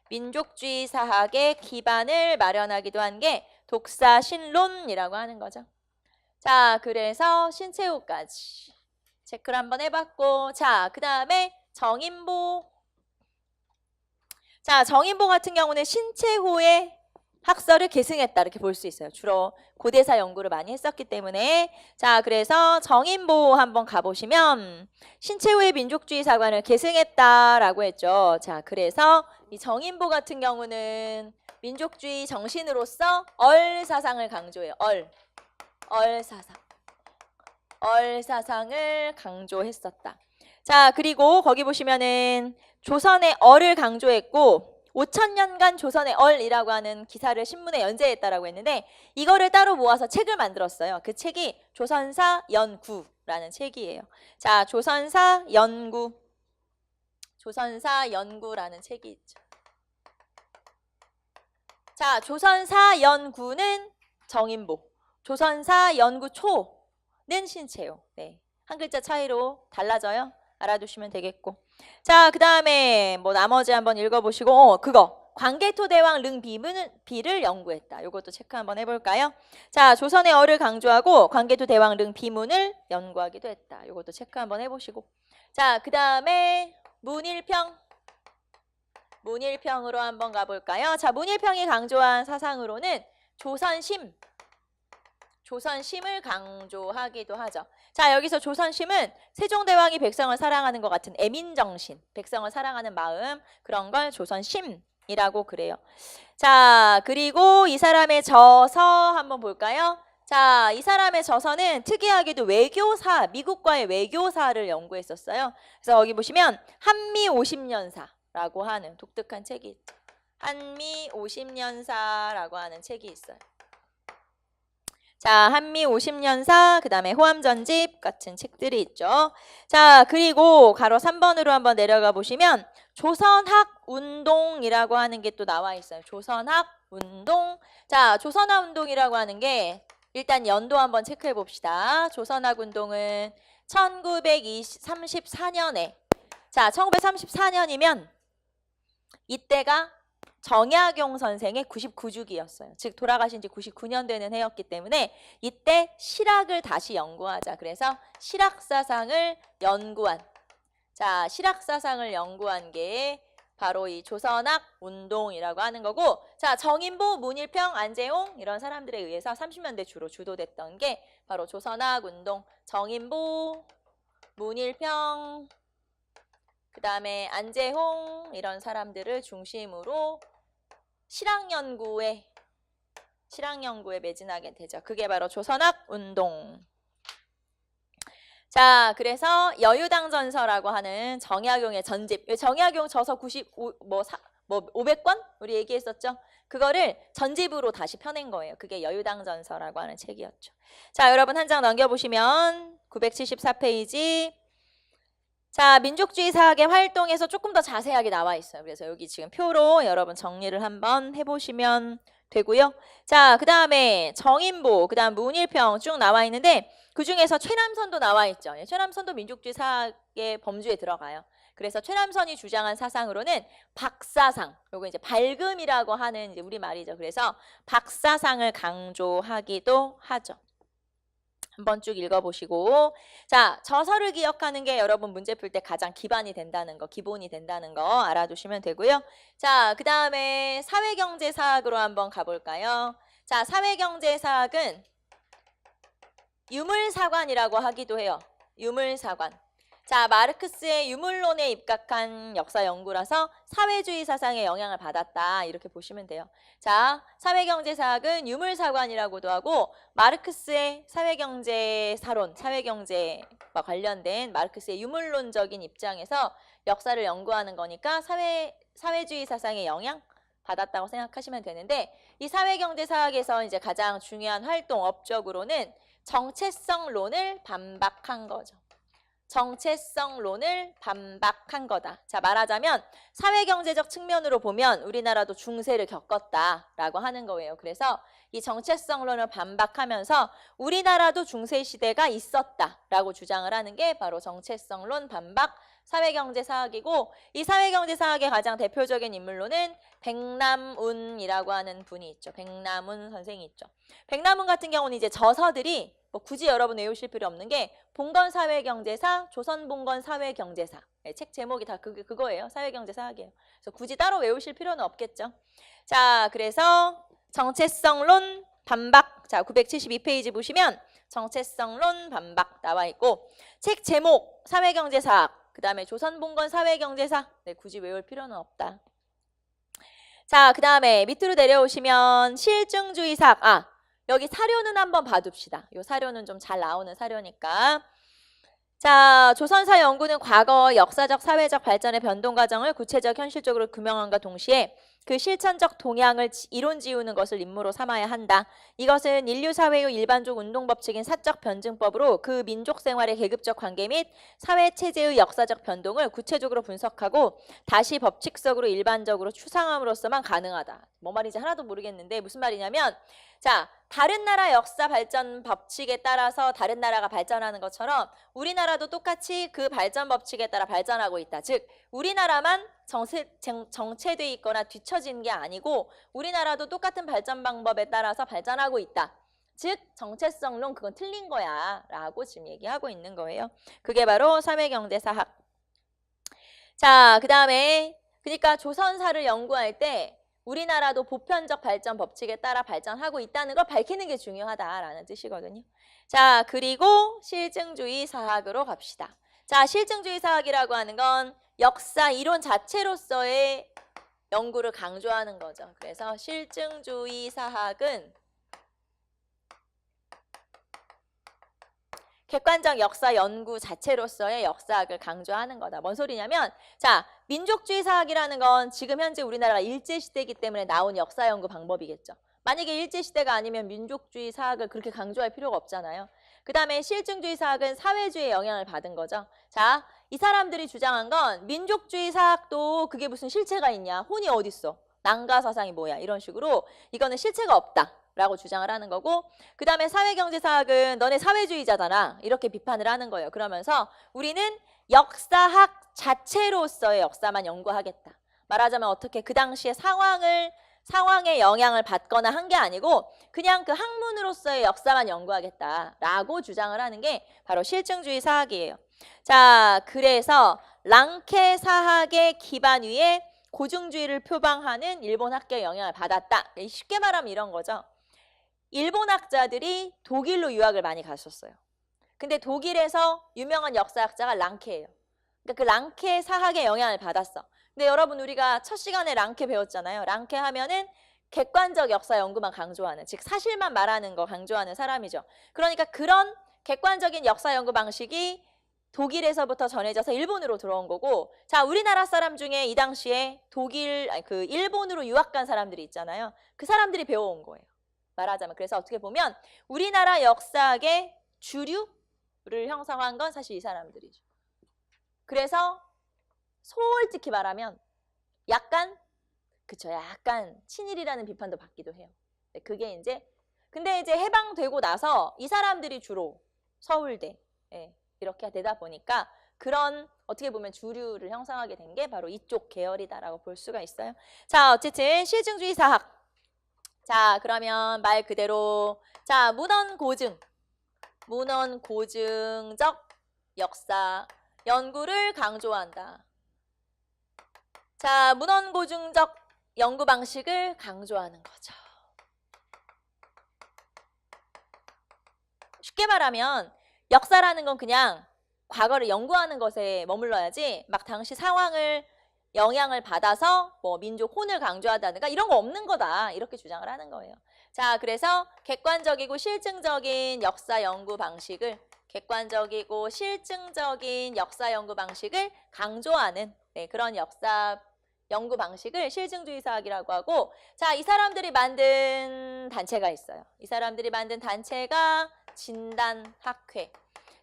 S1: 민족주의 사학의 기반을 마련하기도 한 게 독사신론이라고 하는 거죠. 자, 그래서 신채호까지 체크를 한번 해봤고, 자, 그 다음에 정인보. 자, 정인보 같은 경우는 신채호의 학설을 계승했다 이렇게 볼 수 있어요. 주로 고대사 연구를 많이 했었기 때문에. 자, 그래서 정인보 한번 가보시면 신채호의 민족주의 사관을 계승했다라고 했죠. 자, 그래서 이 정인보 같은 경우는 민족주의 정신으로서 얼사상을 강조해요. 얼사상을 강조했었다. 자, 그리고 거기 보시면은 조선의 얼을 강조했고, 5,000년간 조선의 얼이라고 하는 기사를 신문에 연재했다라고 했는데, 이거를 따로 모아서 책을 만들었어요. 그 책이 조선사 연구라는 책이에요. 자, 조선사 연구라는 책이 있죠. 자, 조선사 연구는 정인보, 조선사 연구초는 신채호. 네, 한 글자 차이로 달라져요. 알아두시면 되겠고. 자, 그 다음에 뭐 나머지 한번 읽어보시고, 그거 광개토대왕 릉비를 연구했다. 이것도 체크 한번 해볼까요? 자, 조선의 얼을 강조하고 광개토대왕 릉비문을 연구하기도 했다. 이것도 체크 한번 해보시고. 자, 그 다음에 문일평으로 한번 가볼까요? 자, 문일평이 강조한 사상으로는 조선심을 강조하기도 하죠. 자, 여기서 조선심은 세종대왕이 백성을 사랑하는 것 같은 애민정신, 백성을 사랑하는 마음, 그런 걸 조선심이라고 그래요. 자, 그리고 이 사람의 저서 한번 볼까요? 자, 이 사람의 저서는 특이하게도 외교사, 미국과의 외교사를 연구했었어요. 그래서 여기 보시면 한미 50년사라고 하는 독특한 책이 있죠. 한미 50년사라고 하는 책이 있어요. 자, 한미 50년사, 그 다음에 호암전집 같은 책들이 있죠. 자, 그리고 가로 3번으로 한번 내려가 보시면 조선학운동이라고 하는 게 또 나와 있어요. 조선학운동. 자, 조선학운동이라고 하는 게 일단 연도 한번 체크해 봅시다. 조선학운동은 1934년에 자, 1934년이면 이때가 정약용 선생의 99주기였어요. 즉 돌아가신 지 99년 되는 해였기 때문에 이때 실학을 다시 연구하자. 그래서 실학사상을 연구한 자, 실학사상을 연구한 게 바로 이 조선학운동이라고 하는 거고 자, 정인보, 문일평, 안재홍 이런 사람들에 의해서 30년대 주로 주도됐던 게 바로 조선학운동 정인보, 문일평 그 다음에 안재홍 이런 사람들을 중심으로 실학연구에 매진하게 되죠. 그게 바로 조선학운동. 자, 그래서 여유당전서라고 하는 정약용의 전집. 정약용 저서 500권? 우리 얘기했었죠. 그거를 전집으로 다시 펴낸 거예요. 그게 여유당전서라고 하는 책이었죠. 자, 여러분 한 장 넘겨보시면 974페이지. 자, 민족주의 사학의 활동에서 조금 더 자세하게 나와 있어요. 그래서 여기 지금 표로 여러분 정리를 한번 해보시면 되고요. 자, 그 다음에 정인보, 그 다음 문일평 쭉 나와 있는데 그 중에서 최남선도 나와 있죠. 최남선도 민족주의 사학의 범주에 들어가요. 그래서 최남선이 주장한 사상으로는 박사상, 요거 이제 밝음이라고 하는 이제 우리말이죠. 그래서 박사상을 강조하기도 하죠. 한번 쭉 읽어보시고 자, 저서를 기억하는 게 여러분 문제 풀 때 가장 기반이 된다는 거, 기본이 된다는 거 알아두시면 되고요. 자, 그 다음에 사회경제사학으로 한번 가볼까요? 자, 사회경제사학은 유물사관이라고 하기도 해요. 유물사관. 자, 마르크스의 유물론에 입각한 역사 연구라서 사회주의 사상에 영향을 받았다. 이렇게 보시면 돼요. 자, 사회경제사학은 유물사관이라고도 하고 마르크스의 사회경제사론, 사회경제와 관련된 마르크스의 유물론적인 입장에서 역사를 연구하는 거니까 사회주의 사상에 영향 받았다고 생각하시면 되는데 이 사회경제사학에서 이제 가장 중요한 활동 업적으로는 정체성론을 반박한 거죠. 정체성론을 반박한 거다. 자, 말하자면 사회경제적 측면으로 보면 우리나라도 중세를 겪었다라고 하는 거예요. 그래서 이 정체성론을 반박하면서 우리나라도 중세시대가 있었다라고 주장을 하는 게 바로 정체성론 반박 사회경제사학이고 이 사회경제사학의 가장 대표적인 인물로는 백남운이라고 하는 분이 있죠. 백남운 선생이 있죠. 백남운 같은 경우는 이제 저서들이 뭐 굳이 여러분 외우실 필요 없는 게 봉건사회경제사, 조선봉건사회경제사 책 제목이 다 그거예요. 사회경제사학이에요. 그래서 굳이 따로 외우실 필요는 없겠죠. 자, 그래서 정체성론 반박 자 972페이지 보시면 정체성론 반박 나와 있고 책 제목 사회경제사학 그 다음에 조선봉건사회경제사 굳이 외울 필요는 없다. 자, 그 다음에 밑으로 내려오시면 실증주의사학 여기 사료는 한번 봐둡시다. 이 사료는 좀 잘 나오는 사료니까. 자, 조선사 연구는 과거 역사적 사회적 발전의 변동 과정을 구체적 현실적으로 규명함과 동시에 그 실천적 동향을 이론 지우는 것을 임무로 삼아야 한다. 이것은 인류 사회의 일반적 운동 법칙인 사적 변증법으로 그 민족 생활의 계급적 관계 및 사회 체제의 역사적 변동을 구체적으로 분석하고 다시 법칙적으로 일반적으로 추상함으로써만 가능하다. 뭐 말인지 하나도 모르겠는데 무슨 말이냐면 자, 다른 나라 역사 발전 법칙에 따라서 다른 나라가 발전하는 것처럼 우리나라도 똑같이 그 발전 법칙에 따라 발전하고 있다. 즉 우리나라만 정체돼 있거나 뒤처진 게 아니고 우리나라도 똑같은 발전 방법에 따라서 발전하고 있다. 즉 정체성론 그건 틀린 거야 라고 지금 얘기하고 있는 거예요. 그게 바로 사회경제사학. 자, 그 다음에 그러니까 조선사를 연구할 때 우리나라도 보편적 발전 법칙에 따라 발전하고 있다는 걸 밝히는 게 중요하다라는 뜻이거든요. 자, 그리고 실증주의 사학으로 갑시다. 자, 실증주의 사학이라고 하는 건 역사 이론 자체로서의 연구를 강조하는 거죠. 그래서 실증주의 사학은 객관적 역사 연구 자체로서의 역사학을 강조하는 거다. 뭔 소리냐면 자, 민족주의 사학이라는 건 지금 현재 우리나라가 일제시대이기 때문에 나온 역사 연구 방법이겠죠. 만약에 일제시대가 아니면 민족주의 사학을 그렇게 강조할 필요가 없잖아요. 그 다음에 실증주의 사학은 사회주의의 영향을 받은 거죠. 자, 이 사람들이 주장한 건 민족주의 사학도 그게 무슨 실체가 있냐. 혼이 어딨어. 난가사상이 뭐야. 이런 식으로 이거는 실체가 없다. 라고 주장을 하는 거고 그 다음에 사회경제사학은 너네 사회주의자잖아. 이렇게 비판을 하는 거예요. 그러면서 우리는 역사학 자체로서의 역사만 연구하겠다. 말하자면 어떻게 그 당시의 상황의 영향을 받거나 한 게 아니고 그냥 그 학문으로서의 역사만 연구하겠다라고 주장을 하는 게 바로 실증주의 사학이에요. 자, 그래서 랑케 사학의 기반 위에 고증주의를 표방하는 일본 학계의 영향을 받았다. 쉽게 말하면 이런 거죠. 일본 학자들이 독일로 유학을 많이 갔었어요. 근데 독일에서 유명한 역사학자가 랑케예요. 그러니까 그 랑케 사학의 영향을 받았어. 근데 여러분 우리가 첫 시간에 랑케 배웠잖아요. 랑케 하면은 객관적 역사 연구만 강조하는, 즉 사실만 말하는 거 강조하는 사람이죠. 그러니까 그런 객관적인 역사 연구 방식이 독일에서부터 전해져서 일본으로 들어온 거고, 자, 우리나라 사람 중에 이 당시에 일본으로 유학 간 사람들이 있잖아요. 그 사람들이 배워온 거예요. 말하자면. 그래서 어떻게 보면 우리나라 역사학의 주류를 형성한 건 사실 이 사람들이죠. 그래서 솔직히 말하면 약간 친일이라는 비판도 받기도 해요. 그게 근데 이제 해방되고 나서 이 사람들이 주로 서울대 이렇게 되다 보니까 그런 어떻게 보면 주류를 형성하게 된 게 바로 이쪽 계열이다라고 볼 수가 있어요. 자, 어쨌든 실증주의 사학. 자, 그러면 말 그대로 자, 문헌고증적 역사 연구를 강조한다. 자, 문헌고증적 연구 방식을 강조하는 거죠. 쉽게 말하면 역사라는 건 그냥 과거를 연구하는 것에 머물러야지 막 당시 상황을 영향을 받아서 뭐 민족 혼을 강조하다든가 이런 거 없는 거다. 이렇게 주장을 하는 거예요. 자, 그래서 객관적이고 실증적인 역사 연구 방식을 강조하는 그런 역사 연구 방식을 실증주의 사학이라고 하고, 자, 이 사람들이 만든 단체가 있어요. 이 사람들이 만든 단체가 진단학회.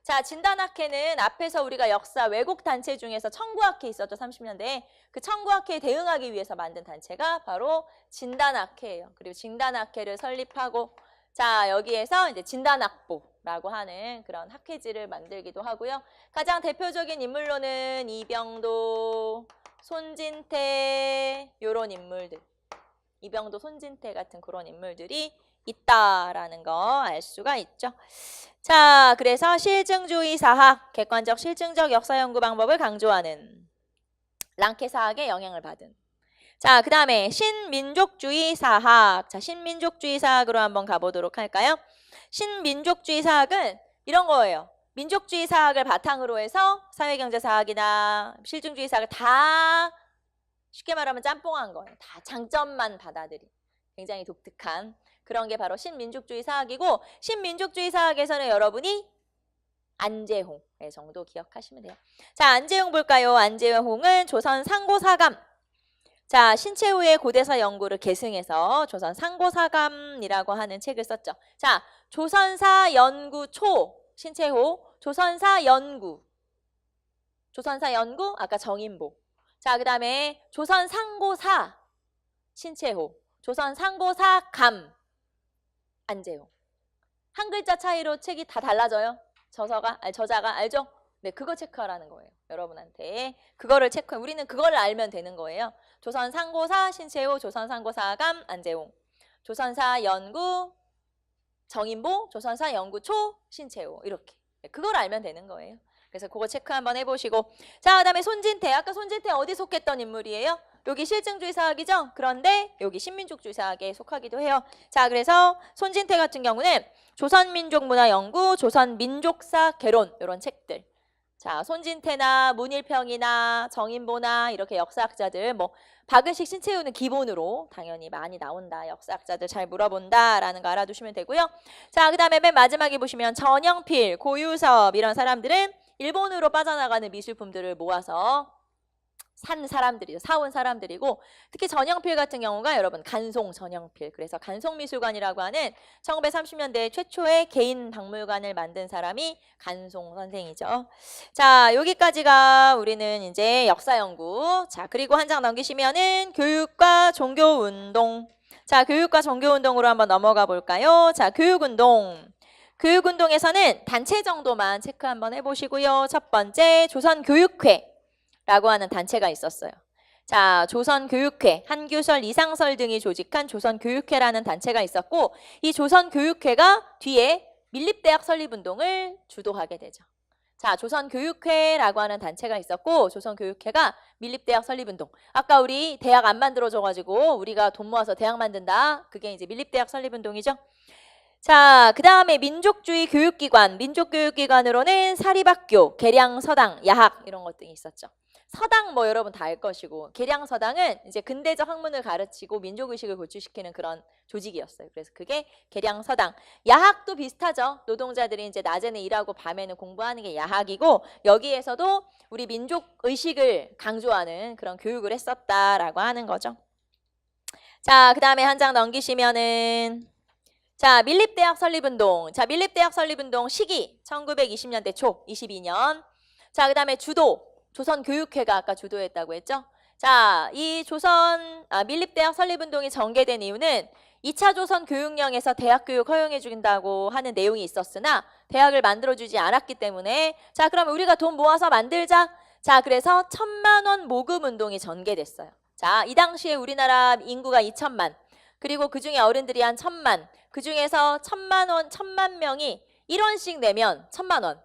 S1: 자, 진단학회는 앞에서 우리가 역사 왜곡 단체 중에서 청구학회 있었죠. 30년대에. 그 청구학회에 대응하기 위해서 만든 단체가 바로 진단학회예요. 그리고 진단학회를 설립하고, 자, 여기에서 이제 진단학보라고 하는 그런 학회지를 만들기도 하고요. 가장 대표적인 인물로는 이병도, 손진태 요런 인물들, 이병도, 손진태 같은 그런 인물들이 있다라는 거 알 수가 있죠. 자, 그래서 실증주의 사학, 객관적 실증적 역사 연구 방법을 강조하는 랑케 사학의 영향을 받은. 자, 그 다음에 신민족주의 사학. 자, 신민족주의 사학으로 한번 가보도록 할까요? 신민족주의 사학은 이런 거예요. 민족주의 사학을 바탕으로 해서 사회경제사학이나 실증주의 사학을 다 쉽게 말하면 짬뽕한 거예요. 다 장점만 받아들인 굉장히 독특한 그런 게 바로 신민족주의 사학이고, 신민족주의 사학에서는 여러분이 안재홍 정도 기억하시면 돼요. 자, 안재홍 볼까요? 안재홍은 조선 상고사감. 자, 신채후의 고대사 연구를 계승해서 조선 상고사감이라고 하는 책을 썼죠. 자, 조선사 연구초 신채호, 조선사 연구 아까 정인보. 자, 그 다음에 조선 상고사 신채호, 조선 상고사 감 안재홍. 한 글자 차이로 책이 다 달라져요. 저자가 알죠? 네, 그거 체크하라는 거예요. 여러분한테 그거를 우리는 그걸 알면 되는 거예요. 조선 상고사 신채호, 조선 상고사 감 안재홍, 조선사 연구 정인보, 조선사 연구초 신채호, 이렇게 그걸 알면 되는 거예요. 그래서 그거 체크 한번 해보시고, 자, 그다음에 손진태. 아까 손진태 어디 속했던 인물이에요? 여기 실증주의 사학이죠? 그런데 여기 신민족주의 사학에 속하기도 해요. 자, 그래서 손진태 같은 경우는 조선민족문화연구, 조선민족사 개론 이런 책들. 자, 손진태나 문일평이나 정인보나 이렇게 역사학자들, 뭐 박은식, 신채우는 기본으로 당연히 많이 나온다. 역사학자들 잘 물어본다라는 거 알아두시면 되고요. 자, 그 다음에 맨 마지막에 보시면 전영필, 고유섭 이런 사람들은 일본으로 빠져나가는 미술품들을 모아서 사온 사람들이고, 특히 전영필 같은 경우가 여러분 간송 전영필, 그래서 간송미술관이라고 하는 1930년대 최초의 개인 박물관을 만든 사람이 간송 선생이죠. 자, 여기까지가 우리는 이제 역사 연구. 자, 그리고 한 장 넘기시면은 교육과 종교운동. 자, 교육과 종교운동으로 한번 넘어가 볼까요? 자, 교육운동. 교육운동에서는 단체 정도만 체크 한번 해보시고요. 첫 번째, 조선교육회 라고 하는 단체가 있었어요. 자, 조선교육회, 한규설, 이상설 등이 조직한 조선교육회라는 단체가 있었고, 이 조선교육회가 뒤에 밀립대학 설립운동을 주도하게 되죠. 자, 조선교육회라고 하는 단체가 있었고, 조선교육회가 밀립대학 설립운동. 아까 우리 대학 안 만들어져가지고 우리가 돈 모아서 대학 만든다. 그게 이제 밀립대학 설립운동이죠. 자, 그 다음에 민족주의 교육기관, 민족교육기관으로는 사립학교, 계량서당, 야학 이런 것들이 있었죠. 서당 뭐 여러분 다 알 것이고, 계량서당은 이제 근대적 학문을 가르치고 민족의식을 고취시키는 그런 조직이었어요. 그래서 그게 계량서당. 야학도 비슷하죠. 노동자들이 이제 낮에는 일하고 밤에는 공부하는 게 야학이고, 여기에서도 우리 민족의식을 강조하는 그런 교육을 했었다라고 하는 거죠. 자, 그 다음에 한 장 넘기시면은 자, 밀립대학 설립운동. 자, 밀립대학 설립운동 시기 1920년대 초 22년. 자, 그 다음에 주도 조선교육회가 아까 주도했다고 했죠. 자, 이 밀립대학 설립운동이 전개된 이유는 2차 조선 교육령에서 대학 교육 허용해 준다고 하는 내용이 있었으나 대학을 만들어주지 않았기 때문에, 자, 그럼 우리가 돈 모아서 만들자. 자, 그래서 1000만 원 모금 운동이 전개됐어요. 자, 이 당시에 우리나라 인구가 2천만, 그리고 그중에 어른들이 한 1000만, 그중에서 1000만 명이 1원씩 내면 1000만 원.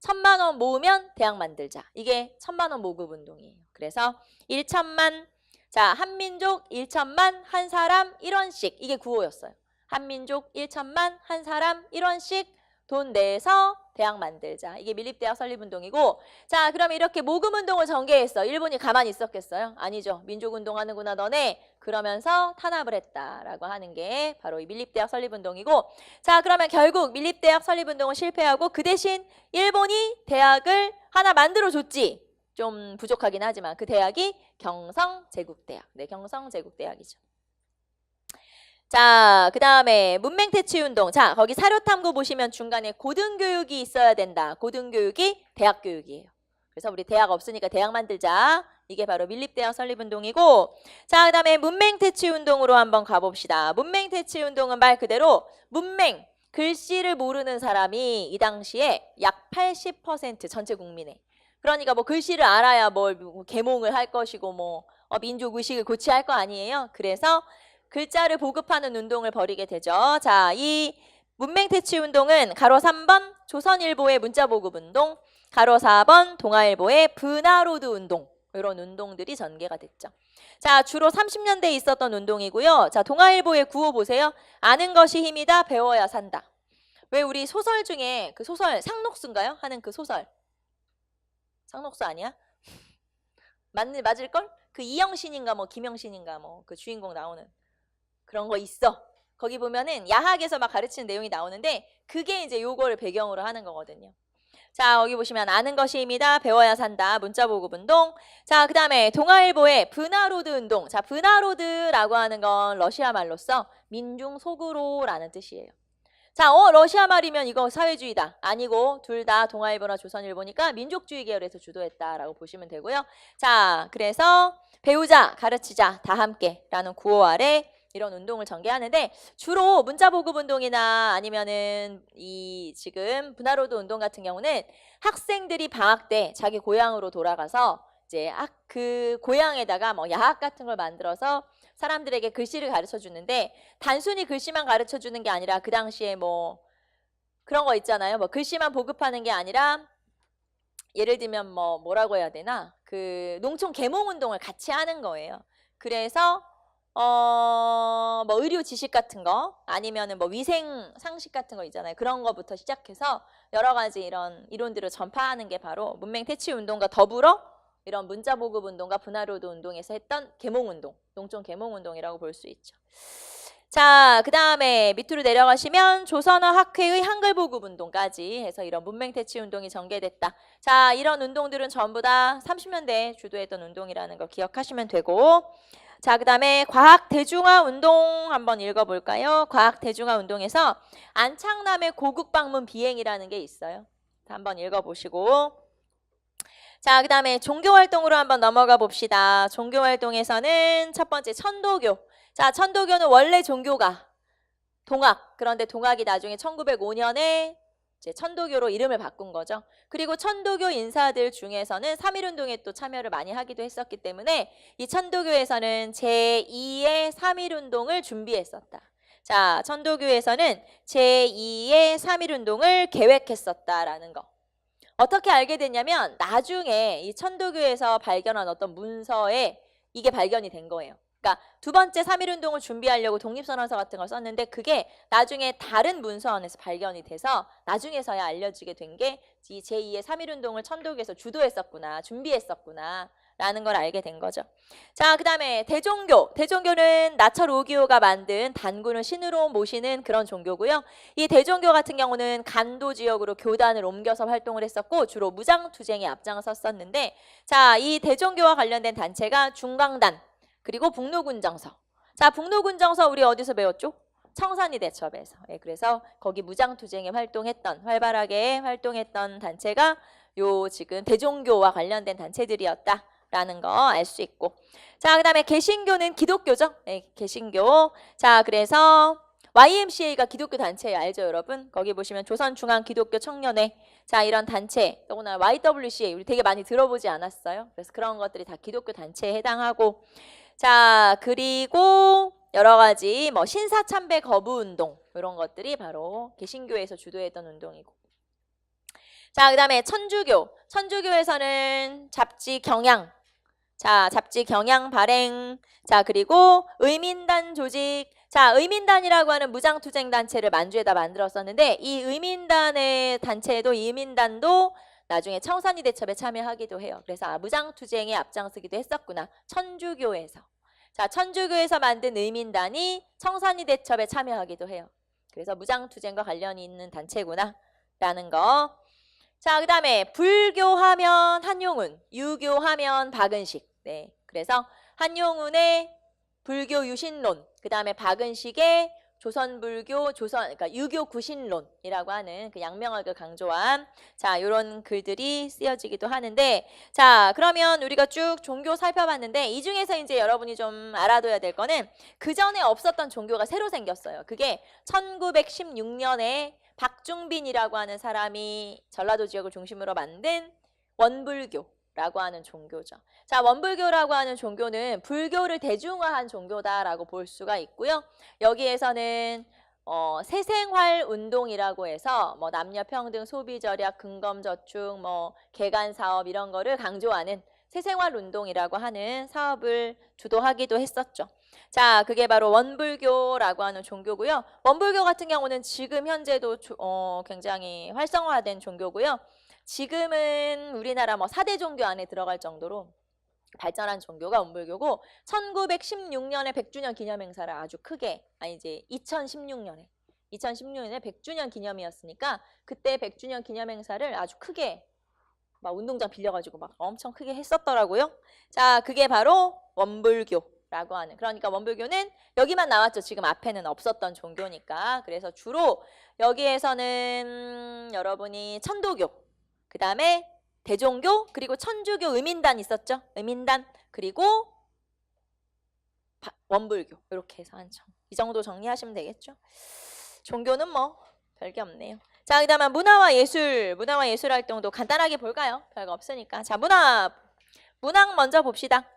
S1: 1000만 원 모으면 대학 만들자. 이게 1000만 원 모금 운동이에요. 그래서 1천만, 자, 한민족 1천만, 한 사람 1원씩. 이게 구호였어요. 한민족 1천만, 한 사람 1원씩 돈 내서 대학 만들자. 이게 밀립대학 설립운동이고, 자, 그러면 이렇게 모금운동을 전개했어. 일본이 가만히 있었겠어요? 아니죠. 민족운동하는구나 너네. 그러면서 탄압을 했다라고 하는 게 바로 이 밀립대학 설립운동이고, 자, 그러면 결국 밀립대학 설립운동은 실패하고 그 대신 일본이 대학을 하나 만들어줬지. 좀 부족하긴 하지만 그 대학이 경성제국대학. 네, 경성제국대학이죠. 자, 그 다음에 문맹퇴치운동. 자, 거기 사료탐구 보시면 중간에 고등교육이 있어야 된다. 고등교육이 대학교육이에요. 그래서 우리 대학 없으니까 대학 만들자. 이게 바로 밀립대학 설립운동이고, 자, 그 다음에 문맹퇴치운동으로 한번 가봅시다. 문맹퇴치운동은 말 그대로 문맹, 글씨를 모르는 사람이 이 당시에 약 80% 전체 국민의. 그러니까 뭐 글씨를 알아야 뭘 계몽을 할 것이고 뭐 민족의식을 고취할 거 아니에요. 그래서 글자를 보급하는 운동을 벌이게 되죠. 자, 이 문맹퇴치운동은 가로 3번 조선일보의 문자보급운동, 가로 4번 동아일보의 분하로드 운동, 이런 운동들이 전개가 됐죠. 자, 주로 30년대에 있었던 운동이고요. 자, 동아일보의 구호 보세요. 아는 것이 힘이다, 배워야 산다. 왜 우리 소설 중에 그 소설 상록수인가요? 하는 그 소설. 상록수 아니야? 맞을걸? 그 이영신인가 뭐 김영신인가 뭐 그 주인공 나오는 그런 거 있어. 거기 보면은 야학에서 막 가르치는 내용이 나오는데 그게 이제 요거를 배경으로 하는 거거든요. 자, 여기 보시면 아는 것이 힘이다, 배워야 산다, 문자보급운동. 자, 그 다음에 동아일보의 분하로드 운동. 자, 분하로드라고 하는 건 러시아 말로써 민중속으로라는 뜻이에요. 자, 러시아 말이면 이거 사회주의다. 아니고 둘 다 동아일보나 조선일보니까 민족주의 계열에서 주도했다라고 보시면 되고요. 자, 그래서 배우자, 가르치자, 다 함께라는 구호 아래 이런 운동을 전개하는데 주로 문자보급운동이나 아니면은 이 지금 분하로드 운동 같은 경우는 학생들이 방학 때 자기 고향으로 돌아가서 이제 그 고향에다가 뭐 야학 같은 걸 만들어서 사람들에게 글씨를 가르쳐 주는데 단순히 글씨만 가르쳐 주는 게 아니라 그 당시에 뭐 그런 거 있잖아요. 뭐 글씨만 보급하는 게 아니라 예를 들면 뭐라고 해야 되나? 그 농촌 계몽 운동을 같이 하는 거예요. 그래서 뭐 의료 지식 같은 거 아니면은 뭐 위생 상식 같은 거 있잖아요. 그런 거부터 시작해서 여러 가지 이런 이론들을 전파하는 게 바로 문맹 퇴치 운동과 더불어 이런 문자 보급 운동과 분화로드 운동에서 했던 계몽 운동, 농촌 계몽 운동이라고 볼 수 있죠. 자, 그 다음에 밑으로 내려가시면 조선어 학회의 한글 보급 운동까지 해서 이런 문맹 퇴치 운동이 전개됐다. 자, 이런 운동들은 전부 다 30년대에 주도했던 운동이라는 거 기억하시면 되고, 자, 그 다음에 과학 대중화 운동 한번 읽어볼까요? 과학 대중화 운동에서 안창남의 고국 방문 비행이라는 게 있어요. 한번 읽어보시고, 자, 그 다음에 종교 활동으로 한번 넘어가 봅시다. 종교 활동에서는 첫 번째 천도교. 자, 천도교는 원래 종교가 동학, 그런데 동학이 나중에 1905년에 이제 천도교로 이름을 바꾼 거죠. 그리고 천도교 인사들 중에서는 3.1운동에 또 참여를 많이 하기도 했었기 때문에 이 천도교에서는 제2의 3.1운동을 준비했었다. 자, 천도교에서는 제2의 3.1운동을 계획했었다라는 거. 어떻게 알게 됐냐면 나중에 이 천도교에서 발견한 어떤 문서에 이게 발견이 된 거예요. 그러니까 두 번째 3.1운동을 준비하려고 독립선언서 같은 걸 썼는데 그게 나중에 다른 문서원에서 발견이 돼서 나중에서야 알려지게 된 게 이 제2의 3.1운동을 천도교에서 주도했었구나, 준비했었구나 라는 걸 알게 된 거죠. 자, 그 다음에 대종교. 대종교는 나철 오기오가 만든 단군을 신으로 모시는 그런 종교고요. 이 대종교 같은 경우는 간도 지역으로 교단을 옮겨서 활동을 했었고 주로 무장투쟁에 앞장섰었는데 자, 이 대종교와 관련된 단체가 중광단 그리고 북로군정서. 자, 북로군정서 우리 어디서 배웠죠? 청산리 대첩에서. 예, 그래서 거기 무장투쟁에 활발하게 활동했던 단체가 요 지금 대종교와 관련된 단체들이었다라는 거 알 수 있고. 자, 그 다음에 개신교는 기독교죠. 예, 개신교. 자, 그래서 YMCA가 기독교 단체예요. 알죠, 여러분? 거기 보시면 조선중앙기독교청년회. 자, 이런 단체, 또는 YWCA 우리 되게 많이 들어보지 않았어요? 그래서 그런 것들이 다 기독교 단체에 해당하고. 자, 그리고 여러 가지 뭐 신사참배 거부 운동 이런 것들이 바로 개신교에서 주도했던 운동이고. 자, 그 다음에 천주교. 천주교에서는 잡지 경향. 자, 잡지 경향 발행. 자, 그리고 의민단 조직. 자, 의민단이라고 하는 무장투쟁 단체를 만주에다 만들었었는데 이 의민단의 단체도 이 의민단도 나중에 청산리 대첩에 참여하기도 해요. 그래서 무장투쟁에 앞장서기도 했었구나. 천주교에서. 자, 천주교에서 만든 의민단이 청산리 대첩에 참여하기도 해요. 그래서 무장투쟁과 관련이 있는 단체구나 라는 거. 자, 그 다음에 불교하면 한용운, 유교하면 박은식. 네, 그래서 한용운의 불교 유신론, 그 다음에 박은식의 조선불교, 그러니까 유교 구신론이라고 하는 그 양명학을 강조한 자, 요런 글들이 쓰여지기도 하는데 자, 그러면 우리가 쭉 종교 살펴봤는데 이 중에서 이제 여러분이 좀 알아둬야 될 거는 그 전에 없었던 종교가 새로 생겼어요. 그게 1916년에 박중빈이라고 하는 사람이 전라도 지역을 중심으로 만든 원불교라고 하는 종교죠. 자, 원불교라고 하는 종교는 불교를 대중화한 종교다라고 볼 수가 있고요. 여기에서는 새생활 운동이라고 해서 뭐 남녀 평등, 소비 절약, 근검 저축, 뭐 개간 사업 이런 거를 강조하는 새생활 운동이라고 하는 사업을 주도하기도 했었죠. 자, 그게 바로 원불교라고 하는 종교고요. 원불교 같은 경우는 지금 현재도 굉장히 활성화된 종교고요. 지금은 우리나라 뭐 4대 종교 안에 들어갈 정도로 발전한 종교가 원불교고 1916년에 100주년 기념행사를 아주 크게 이제 2016년에 100주년 기념이었으니까 그때 100주년 기념행사를 아주 크게 막 운동장 빌려가지고 막 엄청 크게 했었더라고요. 자, 그게 바로 원불교라고 하는. 그러니까 원불교는 여기만 나왔죠. 지금 앞에는 없었던 종교니까. 그래서 주로 여기에서는 여러분이 천도교, 그 다음에 대종교, 그리고 천주교 의민단 있었죠. 의민단, 그리고 원불교 이렇게 해서 이 정도 정리하시면 되겠죠. 종교는 뭐 별게 없네요. 자, 그 다음에 문화와 예술 활동도 간단하게 볼까요? 별거 없으니까. 자, 문학 먼저 봅시다.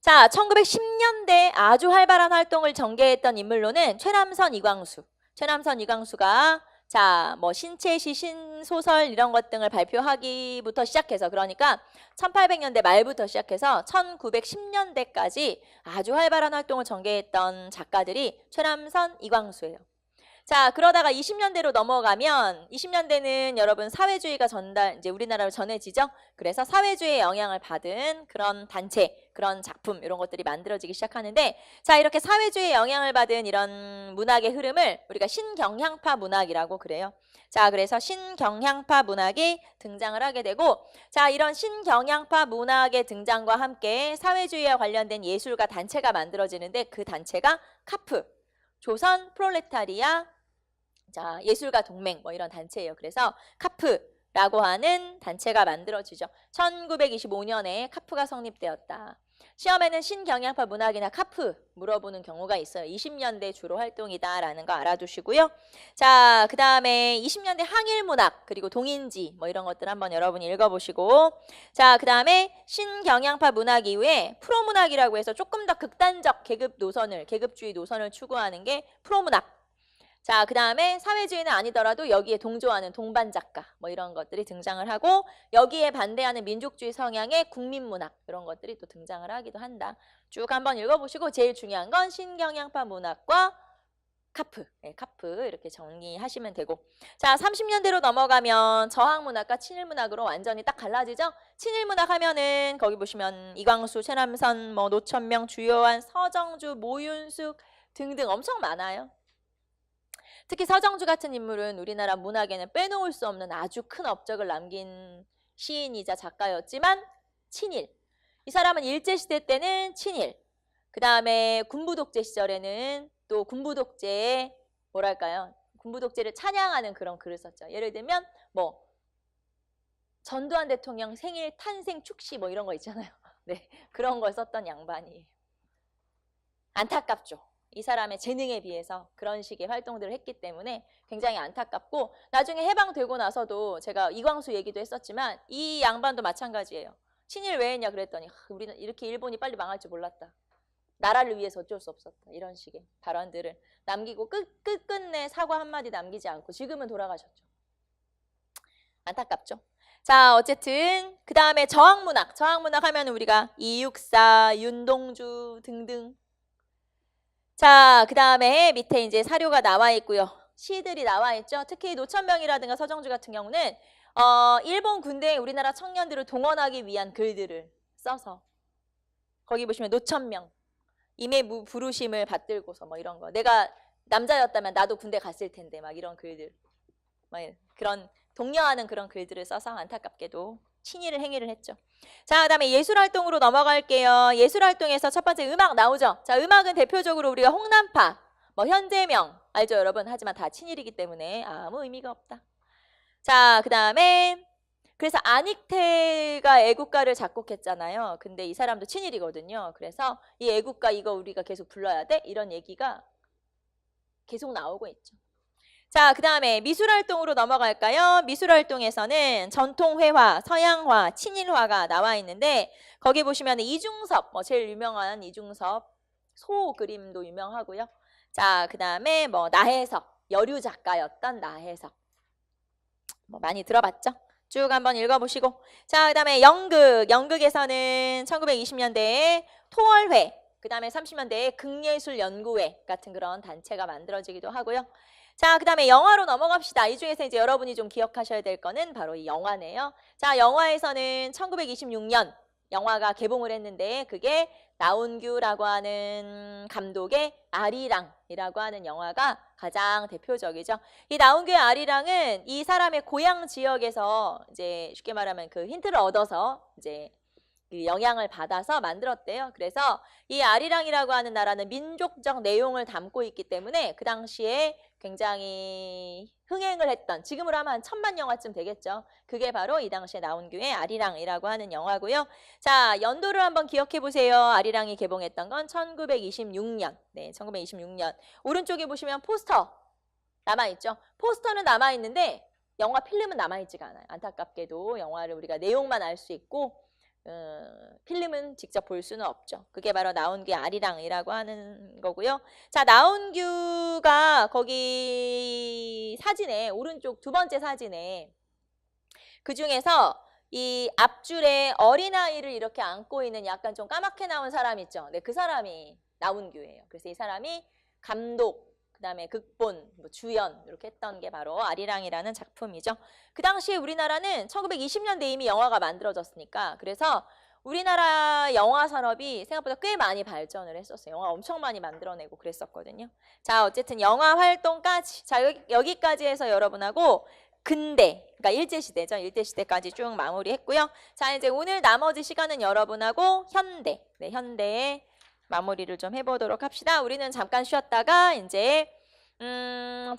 S1: 자, 1910년대 아주 활발한 활동을 전개했던 인물로는 최남선, 이광수가 자, 뭐 신체시, 신소설 이런 것 등을 발표하기부터 시작해서 그러니까 1800년대 말부터 시작해서 1910년대까지 아주 활발한 활동을 전개했던 작가들이 최남선, 이광수예요. 자, 그러다가 20년대로 넘어가면 20년대는 여러분 사회주의가 이제 우리나라로 전해지죠. 그래서 사회주의의 영향을 받은 그런 단체, 그런 작품 이런 것들이 만들어지기 시작하는데 자, 이렇게 사회주의의 영향을 받은 이런 문학의 흐름을 우리가 신경향파 문학이라고 그래요. 자, 그래서 신경향파 문학이 등장을 하게 되고 자, 이런 신경향파 문학의 등장과 함께 사회주의와 관련된 예술가 단체가 만들어지는데 그 단체가 카프, 조선 프롤레타리아 자, 예술가 동맹 뭐 이런 단체예요. 그래서 카프라고 하는 단체가 만들어지죠. 1925년에 카프가 성립되었다. 시험에는 신경향파 문학이나 카프 물어보는 경우가 있어요. 20년대 주로 활동이다라는 거 알아두시고요. 자, 그 다음에 20년대 항일문학 그리고 동인지 뭐 이런 것들 한번 여러분이 읽어보시고 자, 그 다음에 신경향파 문학 이후에 프로문학이라고 해서 조금 더 극단적 계급주의 노선을 추구하는 게 프로문학. 자, 그 다음에 사회주의는 아니더라도 여기에 동조하는 동반 작가 뭐 이런 것들이 등장을 하고 여기에 반대하는 민족주의 성향의 국민문학 이런 것들이 또 등장을 하기도 한다. 쭉 한번 읽어보시고 제일 중요한 건 신경향파 문학과 카프, 네, 카프 이렇게 정리하시면 되고 자, 30년대로 넘어가면 저항문학과 친일문학으로 완전히 딱 갈라지죠. 친일문학 하면은 거기 보시면 이광수, 최남선, 뭐 노천명, 주요한, 서정주, 모윤숙 등등 엄청 많아요. 특히 서정주 같은 인물은 우리나라 문학에는 빼놓을 수 없는 아주 큰 업적을 남긴 시인이자 작가였지만 친일. 이 사람은 일제시대 때는 친일. 그 다음에 군부독재 시절에는 또 군부독재의 뭐랄까요. 군부독재를 찬양하는 그런 글을 썼죠. 예를 들면 뭐 전두환 대통령 생일 탄생 축시 뭐 이런 거 있잖아요. 네, 그런 걸 썼던 양반이. 안타깝죠. 이 사람의 재능에 비해서 그런 식의 활동들을 했기 때문에 굉장히 안타깝고 나중에 해방되고 나서도 제가 이광수 얘기도 했었지만 이 양반도 마찬가지예요. 친일 왜 했냐 그랬더니 우리는 이렇게 일본이 빨리 망할 줄 몰랐다. 나라를 위해서 어쩔 수 없었다. 이런 식의 발언들을 남기고 끝끝내 사과 한마디 남기지 않고 지금은 돌아가셨죠. 안타깝죠. 자, 어쨌든 그 다음에 저항문학 하면 우리가 이육사, 윤동주 등등 자, 그 다음에 밑에 이제 사료가 나와 있고요. 시들이 나와 있죠. 특히 노천명이라든가 서정주 같은 경우는 일본 군대에 우리나라 청년들을 동원하기 위한 글들을 써서 거기 보시면 노천명 임의 부르심을 받들고서 뭐 이런 거 내가 남자였다면 나도 군대 갔을 텐데 막 이런 글들 막 그런 독려하는 그런 글들을 써서 안타깝게도 친일을 행위를 했죠. 자, 그 다음에 예술활동으로 넘어갈게요. 예술활동에서 첫 번째 음악 나오죠. 자, 음악은 대표적으로 우리가 홍남파, 뭐 현재명 알죠 여러분? 하지만 다 친일이기 때문에 아무 의미가 없다. 자, 그 다음에 그래서 안익태가 애국가를 작곡했잖아요. 근데 이 사람도 친일이거든요. 그래서 이 애국가 이거 우리가 계속 불러야 돼? 이런 얘기가 계속 나오고 있죠. 자, 그 다음에 미술활동으로 넘어갈까요? 미술활동에서는 전통회화, 서양화, 친일화가 나와 있는데 거기 보시면 이중섭, 뭐 제일 유명한 이중섭, 소 그림도 유명하고요. 자, 그 다음에 뭐 나혜석, 여류 작가였던 나혜석 뭐 많이 들어봤죠? 쭉 한번 읽어보시고 자, 그 다음에 연극에서는 1920년대에 토월회, 그 다음에 30년대에 극예술연구회 같은 그런 단체가 만들어지기도 하고요. 자, 그 다음에 영화로 넘어갑시다. 이 중에서 이제 여러분이 좀 기억하셔야 될 거는 바로 이 영화네요. 자, 영화에서는 1926년 영화가 개봉을 했는데 그게 나운규라고 하는 감독의 아리랑이라고 하는 영화가 가장 대표적이죠. 이 나운규의 아리랑은 이 사람의 고향 지역에서 이제 쉽게 말하면 그 힌트를 얻어서 이제 그 영향을 받아서 만들었대요. 그래서 이 아리랑이라고 하는 나라는 민족적 내용을 담고 있기 때문에 그 당시에 굉장히 흥행을 했던 지금으로 하면 한 1000만 영화쯤 되겠죠. 그게 바로 이 당시에 나운규의 아리랑이라고 하는 영화고요. 자, 연도를 한번 기억해 보세요. 아리랑이 개봉했던 건 1926년. 네, 1926년. 오른쪽에 보시면 포스터 남아있죠. 포스터는 남아있는데 영화 필름은 남아있지가 않아요. 안타깝게도 영화를 우리가 내용만 알 수 있고 필름은 직접 볼 수는 없죠. 그게 바로 나온규의 아리랑이라고 하는 거고요. 자, 나온규가 거기 사진에 오른쪽 두 번째 사진에 그 중에서 이 앞줄에 어린아이를 이렇게 안고 있는 약간 좀 까맣게 나온 사람 있죠. 네, 그 사람이 나온규예요. 그래서 이 사람이 감독, 그다음에 극본, 뭐 주연 이렇게 했던 게 바로 아리랑이라는 작품이죠. 그 당시에 우리나라는 1920년대 이미 영화가 만들어졌으니까 그래서 우리나라 영화 산업이 생각보다 꽤 많이 발전을 했었어요. 영화 엄청 많이 만들어내고 그랬었거든요. 자, 어쨌든 영화 활동까지 자 여기까지 해서 여러분하고 근대, 그러니까 일제시대죠. 일제시대까지 쭉 마무리했고요. 자, 이제 오늘 나머지 시간은 여러분하고 현대, 네, 현대의 마무리를 좀 해보도록 합시다. 우리는 잠깐 쉬었다가 이제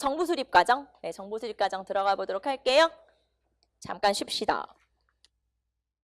S1: 정부 수립 과정, 네, 정부 수립 과정 들어가 보도록 할게요. 잠깐 쉽시다.